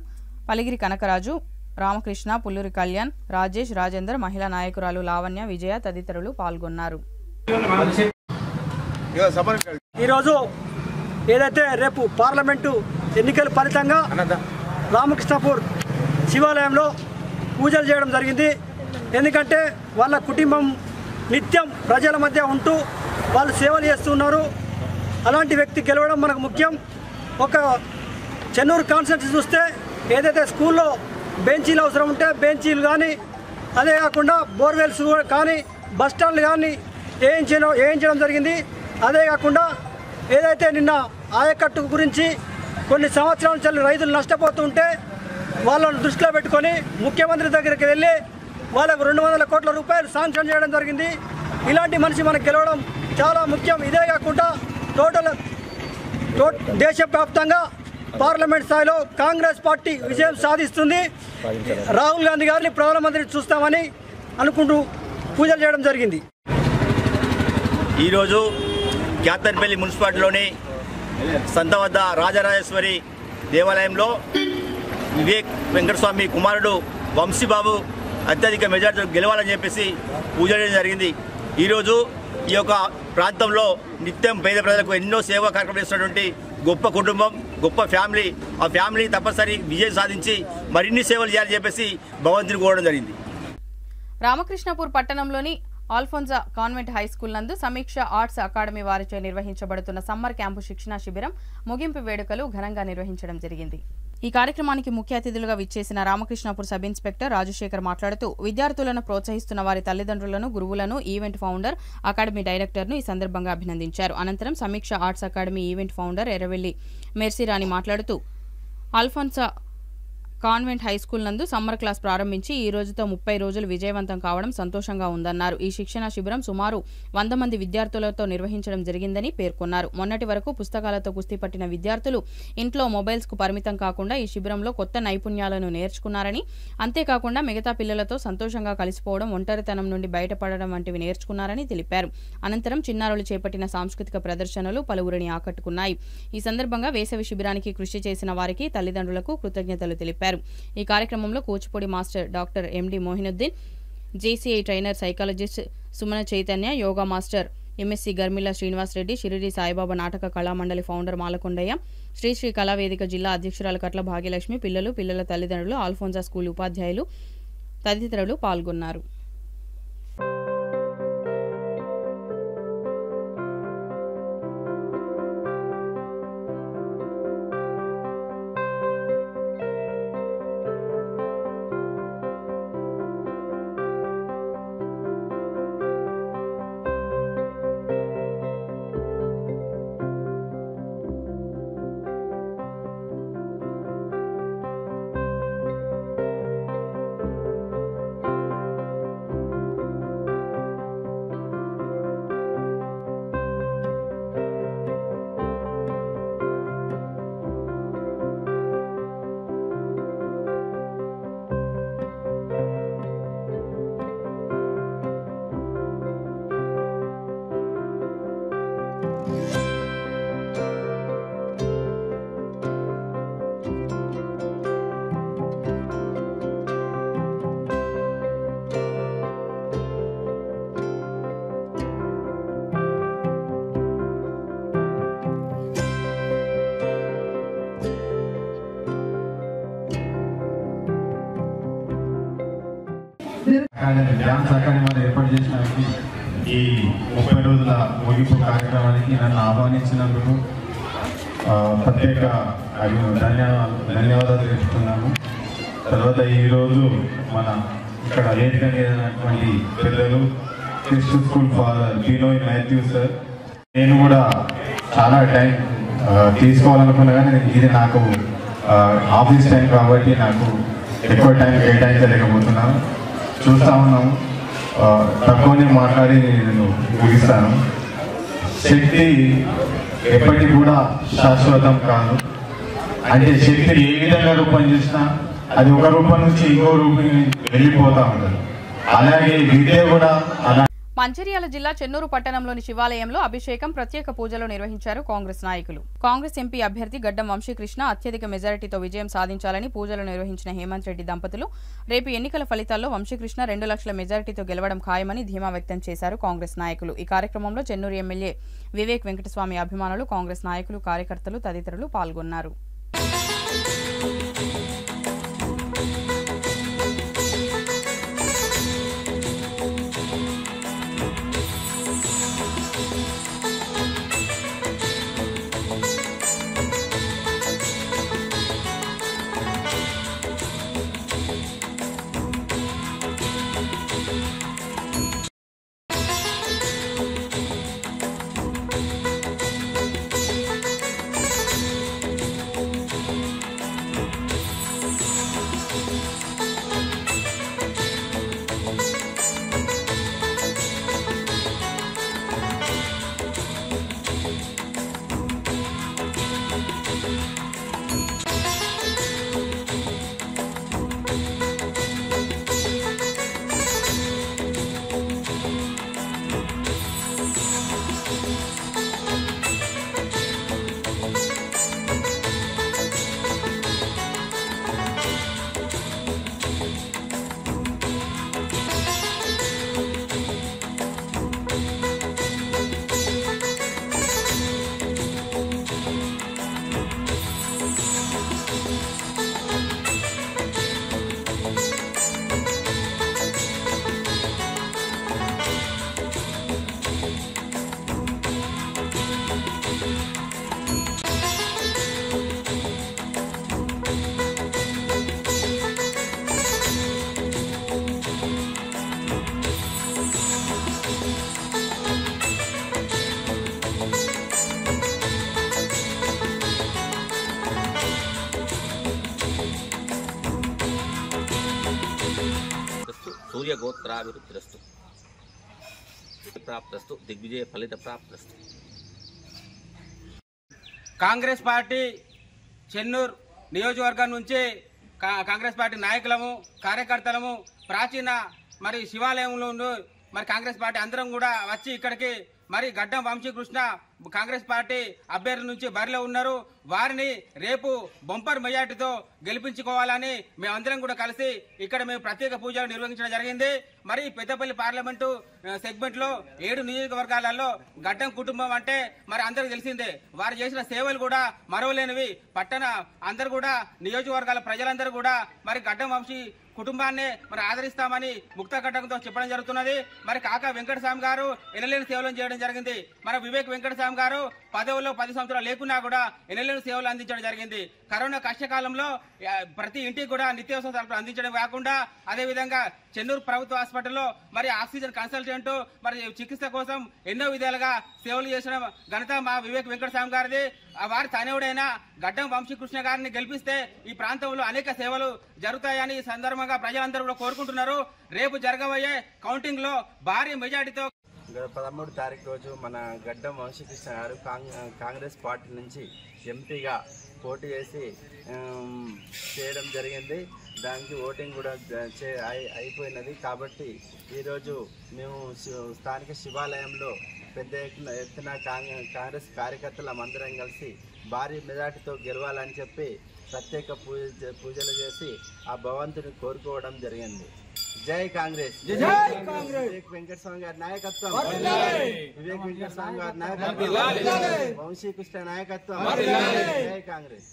పలిగిరి కనకరాజు, రామకృష్ణ, పుల్లూరి కళ్యాణ్, రాజేష్, రాజేందర్, మహిళా నాయకురాలు లావణ్య, విజయ తదితరులు పాల్గొన్నారు. ఈరోజు ఏదైతే రేపు పార్లమెంటు ఎన్నికల ఫలితంగా రామకృష్ణపూర్ శివాలయంలో పూజలు చేయడం జరిగింది. ఎందుకంటే వాళ్ళ కుటుంబం నిత్యం ప్రజల మధ్య ఉంటూ వాళ్ళు సేవలు చేస్తున్నారు. అలాంటి వ్యక్తి గెలవడం మనకు ముఖ్యం. ఒక చెన్నూరు కాన్స్టిట్యూన్సీ చూస్తే ఏదైతే స్కూల్లో బెంచీలు అవసరం ఉంటే బెంచీలు కానీ, అదే కాకుండా బోర్వెల్స్ కానీ, బస్ స్టాండ్లు కానీ వేయించడం జరిగింది. అదే కాకుండా ఏదైతే నిన్న ఆయకట్టు గురించి కొన్ని సంవత్సరాల నుంచి రైతులు నష్టపోతుంటే వాళ్ళను దృష్టిలో పెట్టుకొని ముఖ్యమంత్రి దగ్గరికి వెళ్ళి వాళ్ళకు 200 కోట్ల రూపాయలు శాంక్షన్ చేయడం జరిగింది. ఇలాంటి మనిషి మనకు గెలవడం చాలా ముఖ్యం. ఇదే కాకుండా దేశవ్యాప్తంగా పార్లమెంట్ స్థాయిలో కాంగ్రెస్ పార్టీ విజయం సాధిస్తుంది. రాహుల్ గాంధీ గారిని ప్రధానమంత్రి చూస్తామని అనుకుంటూ పూజలు చేయడం జరిగింది. ఈరోజు కేతన్పల్లి మున్సిపాలిటీలోని సంతవద్ద రాజరాజేశ్వరి దేవాలయంలో వివేక్ వెంకటస్వామి కుమారుడు వంశీబాబు అత్యధిక మెజార్టీతో గెలవాలని చెప్పేసి పూజ చేయడం జరిగింది. ఈరోజు ఈ యొక్క ప్రాంతంలో నిత్యం పేద ప్రజలకు ఎన్నో సేవా కార్యక్రమాలు చేస్తున్నటువంటి గొప్ప కుటుంబం, గొప్ప ఫ్యామిలీ. ఆ ఫ్యామిలీ తప్పనిసరి విజయం సాధించి మరిన్ని సేవలు చేయాలని చెప్పేసి భగవంతుని కోరడం జరిగింది. రామకృష్ణపూర్ పట్టణంలోని ఆల్ఫోన్సా కాన్వెంట్ హైస్కూల్ నందు సమీక్ష ఆర్ట్స్ అకాడమీ వారిచే నిర్వహించబడుతున్న సమ్మర్ క్యాంపు శిక్షణా శిబిరం ముగింపు వేడుకలు ఘనంగా నిర్వహించడం జరిగింది. ఈ కార్యక్రమానికి ముఖ్య అతిథులుగా విచ్చేసిన రామకృష్ణపూర్ సబ్ ఇన్స్పెక్టర్ రాజశేఖర్ మాట్లాడుతూ విద్యార్థులను ప్రోత్సహిస్తున్న వారి తల్లిదండ్రులను, గురువులను, ఈవెంట్ ఫౌండర్, అకాడమీ డైరెక్టర్ను ఈ సందర్భంగా అభినందించారు. అనంతరం Sameeksha arts academy event founder Erravelli Mercyrani మాట్లాడుతూ ఆల్ఫోన్సా కాన్వెంట్ హైస్కూల్ నందు సమ్మర్ క్లాస్ ప్రారంభించి ఈ రోజుతో 30 రోజులు విజయవంతం కావడం సంతోషంగా ఉందన్నారు. ఈ శిక్షణ శిబిరం సుమారు 100 మంది విద్యార్థులతో నిర్వహించడం జరిగిందని పేర్కొన్నారు. మొన్నటి వరకు పుస్తకాలతో కుస్తీ పట్టిన విద్యార్థులు ఇంట్లో మొబైల్స్ కు పరిమితం కాకుండా ఈ శిబిరంలో కొత్త నైపుణ్యాలను నేర్చుకున్నారని, అంతేకాకుండా మిగతా పిల్లలతో సంతోషంగా కలిసిపోవడం, ఒంటరితనం నుండి బయటపడడం వంటివి నేర్చుకున్నారని తెలిపారు. అనంతరం చిన్నారులు చేపట్టిన సాంస్కృతిక ప్రదర్శనలు పలువురిని ఆకట్టుకున్నాయి. ఈ సందర్భంగా వేసవి శిబిరానికి కృషి చేసిన వారికి తల్లిదండ్రులకు కృతజ్ఞతలు తెలిపారు. ఈ కార్యక్రమంలో Kuchipudi master doctor MD Mohinuddin, JCI trainer psychologist Sumana Chaitanya, yoga master MSc Garmila Srinivas Reddy, Shirdi Saibaba Nataka Kalamandali founder Malakondaiah, Sri Kalavedika జిల్లా అధ్యక్షురాలు కట్ల భాగ్యలక్ష్మి, పిల్లల తల్లిదండ్రులు, ఆల్ఫోన్సా స్కూల్ ఉపాధ్యాయులు తదితరులు పాల్గొన్నారు. డ్యాన్స్ అకాడమీ ఏర్పాటు చేసినందుకు ఈ 30 రోజుల ముగింపు కార్యక్రమానికి నన్ను ఆహ్వానించినందుకు ప్రత్యేక ధన్యవాదాలు తెలుపుతున్నాను. తర్వాత ఈరోజు మన ఇక్కడ వేదికైనటువంటి పెద్దలు Christian school father Binoy Matthew sir, నేను కూడా చాలా టైం తీసుకోవాలనుకున్నా కానీ ఇది నాకు ఆఫీస్ టైం కాబట్టి నాకు ఎక్కువ టైం కేటాయించలేకపోతున్నాను. చూస్తూ ఉన్నాము, తక్కువనే మాట్లాడి నేను ముగిస్తాను. శక్తి ఎప్పటికీ కూడా శాశ్వతం కాదు. అంటే శక్తి ఏ విధంగా రూపం చేసినా అది ఒక రూపం నుంచి ఇంకో రూపం వెళ్ళిపోతూ ఉంటుంది. అలాగే విద్య కూడా అలా. మంచిర్యాల జిల్లా చెన్నూరు పట్టణంలోని శివాలయంలో అభిషేకం, ప్రత్యేక పూజలు నిర్వహించారు కాంగ్రెస్ నాయకులు. కాంగ్రెస్ ఎంపీ అభ్యర్థి గడ్డం వంశీకృష్ణ అత్యధిక మెజారిటీతో విజయం సాధించాలని పూజలు నిర్వహించిన హేమంత్ రెడ్డి దంపతులు రేపు ఎన్నికల ఫలితాల్లో వంశీకృష్ణ 2 లక్షల మెజారిటీతో గెలవడం ఖాయమని ధీమా వ్యక్తం చేశారు కాంగ్రెస్ నాయకులు. ఈ కార్యక్రమంలో చెన్నూరు ఎమ్మెల్యే వివేక్ వెంకటస్వామి అభిమానులు, కాంగ్రెస్ నాయకులు, కార్యకర్తలు తదితరులు పాల్గొన్నారు. सूर्यगोत्राभिवृद्धिरस्तु प्राप्तस्तु दिग्विजय फलित प्राप्तस्तु। కాంగ్రెస్ పార్టీ చెన్నూరు నియోజకవర్గం నుంచి కాంగ్రెస్ పార్టీ నాయకులము, కార్యకర్తలము ప్రాచీన శివాలయంలో మరి కాంగ్రెస్ పార్టీ అందరం కూడా వచ్చి ఇక్కడికి మరి గడ్డం వంశీకృష్ణ కాంగ్రెస్ పార్టీ అభ్యర్థి నుంచి బరిలో ఉన్నారు. వారిని రేపు బంపర్ మెజార్టీతో గెలిపించుకోవాలని మేమందరం కూడా కలిసి ఇక్కడ మేము ప్రత్యేక పూజలు నిర్వహించడం జరిగింది. మరి పెద్దపల్లి పార్లమెంటు సెగ్మెంట్ లో 7 నియోజకవర్గాలలో గడ్డం కుటుంబం అంటే మరి అందరికి తెలిసిందే. వారు చేసిన సేవలు కూడా మరవలేనివి. పట్టణ అందరు కూడా నియోజకవర్గాల ప్రజలందరూ కూడా మరి గడ్డం వంశీ కుటుంబాన్ని మరి ఆదరిస్తామని ముక్త ఘటకంతో చెప్పడం జరుగుతున్నది. మరి కాకా వెంకటస్వామి గారు ఎనలేని సేవలను చేయడం జరిగింది. మన వివేక్ వెంకటస్వామి గారు పదవుల్లో 10 సంవత్సరాలు లేకున్నా కూడా ఎనలేని సేవలు అందించడం జరిగింది. కరోనా కష్టకాలంలో ప్రతి ఇంటికి కూడా నిత్యావసర సరుకులు అందించడం కాకుండా అదేవిధంగా చెన్నూరు ప్రభుత్వ హాస్పిటల్లో మరి ఆక్సిజన్ కన్సల్టెంట్ మరి చికిత్స కోసం ఎన్నో విధాలుగా సేవలు చేసిన ఘనత మా వివేక్ వెంకటస్వామి గారిది. వారి తనయుడైన గడ్డం వంశీకృష్ణ గారిని గెలిపిస్తే ఈ ప్రాంతంలో అనేక సేవలు జరుగుతాయని ఈ సందర్భంగా ప్రజలందరూ కూడా కోరుకుంటున్నారు. రేపు జరగబోయే కౌంటింగ్ లో భారీ మెజార్టీతో 13వ తారీఖు రోజు మన గడ్డం వంశీకృష్ణ గారు కాంగ్రెస్ పార్టీ నుంచి ఎంపీగా పోటీ చేసి చేయడం జరిగింది. దానికి ఓటింగ్ కూడా అయిపోయినది. కాబట్టి ఈరోజు మేము స్థానిక శివాలయంలో పెద్ద ఎత్తున కాంగ్రెస్ కార్యకర్తలం అందరం కలిసి భారీ మెజార్టీతో గెలవాలని చెప్పి ప్రత్యేక పూజలు చేసి ఆ భగవంతుని కోరుకోవడం జరిగింది. జై కాంగ్రెస్, వివేక్ వెంకటస్వామి గారి నాయకత్వం, వివేక్ వెంకటస్వామి గారి నాయకత్వం, వంశీకృష్ణ నాయకత్వం, జై కాంగ్రెస్.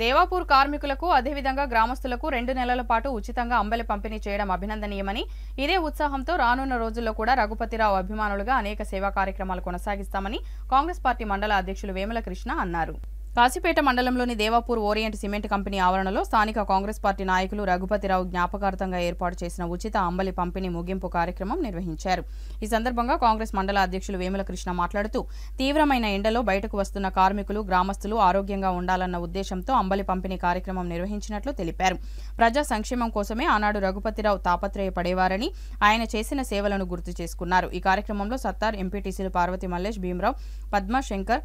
దేవాపూర్ కార్మికులకు అదేవిధంగా గ్రామస్తులకు 2 నెలల పాటు ఉచితంగా అంబలి పంపిణీ చేయడం అభినందనీయమని, ఇదే ఉత్సాహంతో రానున్న రోజుల్లో కూడా రఘుపతిరావు అభిమానులుగా అనేక సేవా కార్యక్రమాలు కొనసాగిస్తామని కాంగ్రెస్ పార్టీ మండల అధ్యక్షులు వేముల కృష్ణ అన్నారు. కాశీపేట మండలంలోని దేవాపూర్ ఓరియంట్ సిమెంట్ కంపెనీ ఆవరణలో స్థానిక కాంగ్రెస్ పార్టీ నాయకులు రఘుపతిరావు జ్ఞాపకార్థంగా ఏర్పాటు చేసిన ఉచిత అంబలి పంపిణీ ముగింపు కార్యక్రమం నిర్వహించారు. ఈ సందర్భంగా కాంగ్రెస్ మండల అధ్యక్షులు వేముల కృష్ణ మాట్లాడుతూ తీవ్రమైన ఎండలో బయటకు వస్తున్న కార్మికులు, గ్రామస్తులు ఆరోగ్యంగా ఉండాలన్న ఉద్దేశంతో అంబలి పంపిణీ కార్యక్రమం నిర్వహించినట్లు తెలిపారు. ప్రజా సంక్షేమం కోసమే ఆనాడు రఘుపతిరావు తాపత్రయపడేవారని, ఆయన చేసిన సేవలను గుర్తు చేసుకున్నారు. ఈ కార్యక్రమంలో సత్తార్ ఎంపీటీసీలు పార్వతి మల్లేష్, భీమరావు, పద్మ, శంకర్,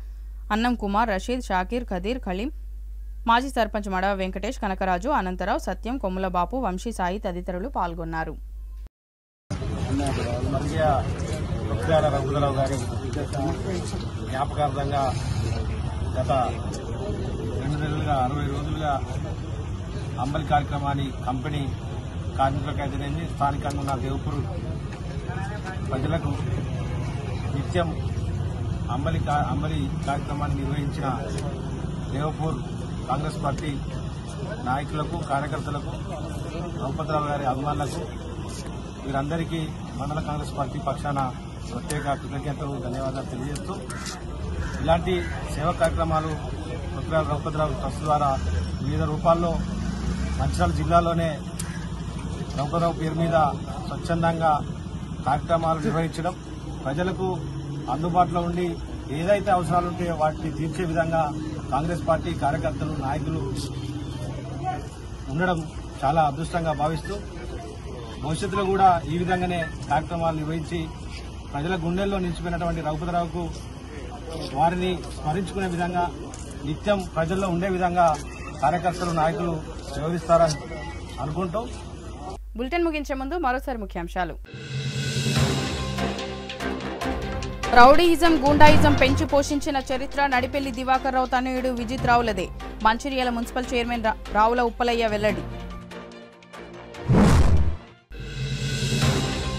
అన్నం కుమార్, రషీద్, షాకీర్, ఖదీర్, ఖలీం, మాజీ సర్పంచ్ మడవ వెంకటేష్, కనకరాజు, అనంతరావు, సత్యం, కొమ్ముల బాపు, వంశీ సాయి తదితరులు పాల్గొన్నారు. రఘుపతిరావు గారి జ్ఞాపకార్థంగా గత 2 నెలలుగా 60 రోజులుగా అంబలి కార్యక్రమాన్ని కంపెనీ కార్మికులకు అయితేనేమి స్థానికంగా ఉన్న దేవపూర్ ప్రజలకు నిత్యం అంబలి కార్యక్రమాన్ని నిర్వహించిన దేవపూర్ కాంగ్రెస్ పార్టీ నాయకులకు, కార్యకర్తలకు, రఘుపతిరావు గారి అభిమానులకు, వీరందరికీ మండల కాంగ్రెస్ పార్టీ పక్షాన ప్రత్యేక కృతజ్ఞతలు, ధన్యవాదాలు తెలియజేస్తూ ఇలాంటి సేవా కార్యక్రమాలు రఘుపతిరావు ట్రస్ట్ ద్వారా వివిధ రూపాల్లో మంచిర్యాల జిల్లాలోనే రఘుపతిరావు పేరు మీద స్వచ్ఛందంగా కార్యక్రమాలు నిర్వహించడం, ప్రజలకు అందుబాటులో ఉండి ఏదైతే అవసరాలు ఉంటాయో వాటిని తీర్చే విధంగా కాంగ్రెస్ పార్టీ కార్యకర్తలు, నాయకులు ఉండడం చాలా అదృష్టంగా భావిస్తూ భవిష్యత్తులో కూడా ఈ విధంగానే కార్యక్రమాలు నిర్వహించి ప్రజల గుండెల్లో నిలిచిపోయినటువంటి రఘుపతిరావుకు వారిని స్మరించుకునే విధంగా, నిత్యం ప్రజల్లో ఉండే విధంగా కార్యకర్తలు, నాయకులు వ్యవహరిస్తారని అనుకుంటూ బులెటిన్ ముగించే ముందు మరోసారి ముఖ్యాంశాలు. రౌడీయిజం, గూండాయిజం పెంచి పోషించిన చరిత్ర నడిపెల్లి దివాకర్ రావు తనయుడు విజిత్ రావులదే. మంచిర్యాల మున్సిపల్ చైర్మన్ రావుల ఉప్పలయ్య వెల్లడి.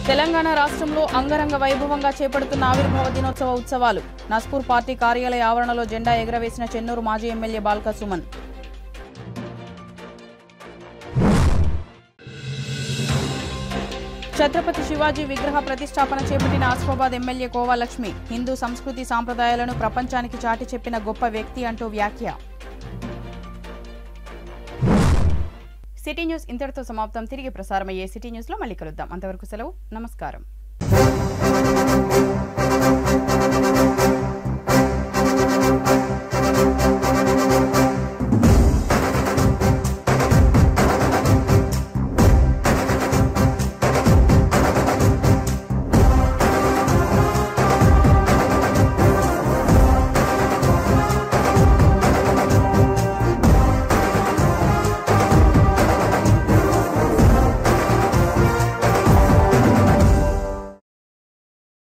తెలంగాణ రాష్ట్రంలో అంగరంగ వైభవంగా చేపడుతున్న ఆవిర్భావ దినోత్సవ ఉత్సవాలు. నస్పూర్ పార్టీ కార్యాలయ ఆవరణలో జెండా ఎగురవేసిన చెన్నూరు మాజీ ఎమ్మెల్యే బాల్క సుమన్. ఛత్రపతి శివాజీ విగ్రహ ప్రతిష్టాపన చేపట్టిన ఆసిఫాబాద్ ఎమ్మెల్యే కోవా లక్ష్మి. హిందూ సంస్కృతి సాంప్రదాయాలను ప్రపంచానికి చాటి చెప్పిన గొప్ప వ్యక్తి అంటూ వ్యాఖ్య. సిటీ న్యూస్ ఇంతటితో సమాప్తం. తిరిగి ప్రసారమయ్యే సిటీ న్యూస్లో మళ్ళీ కలుద్దాం. అంతవరకు సెలవు. నమస్కారం.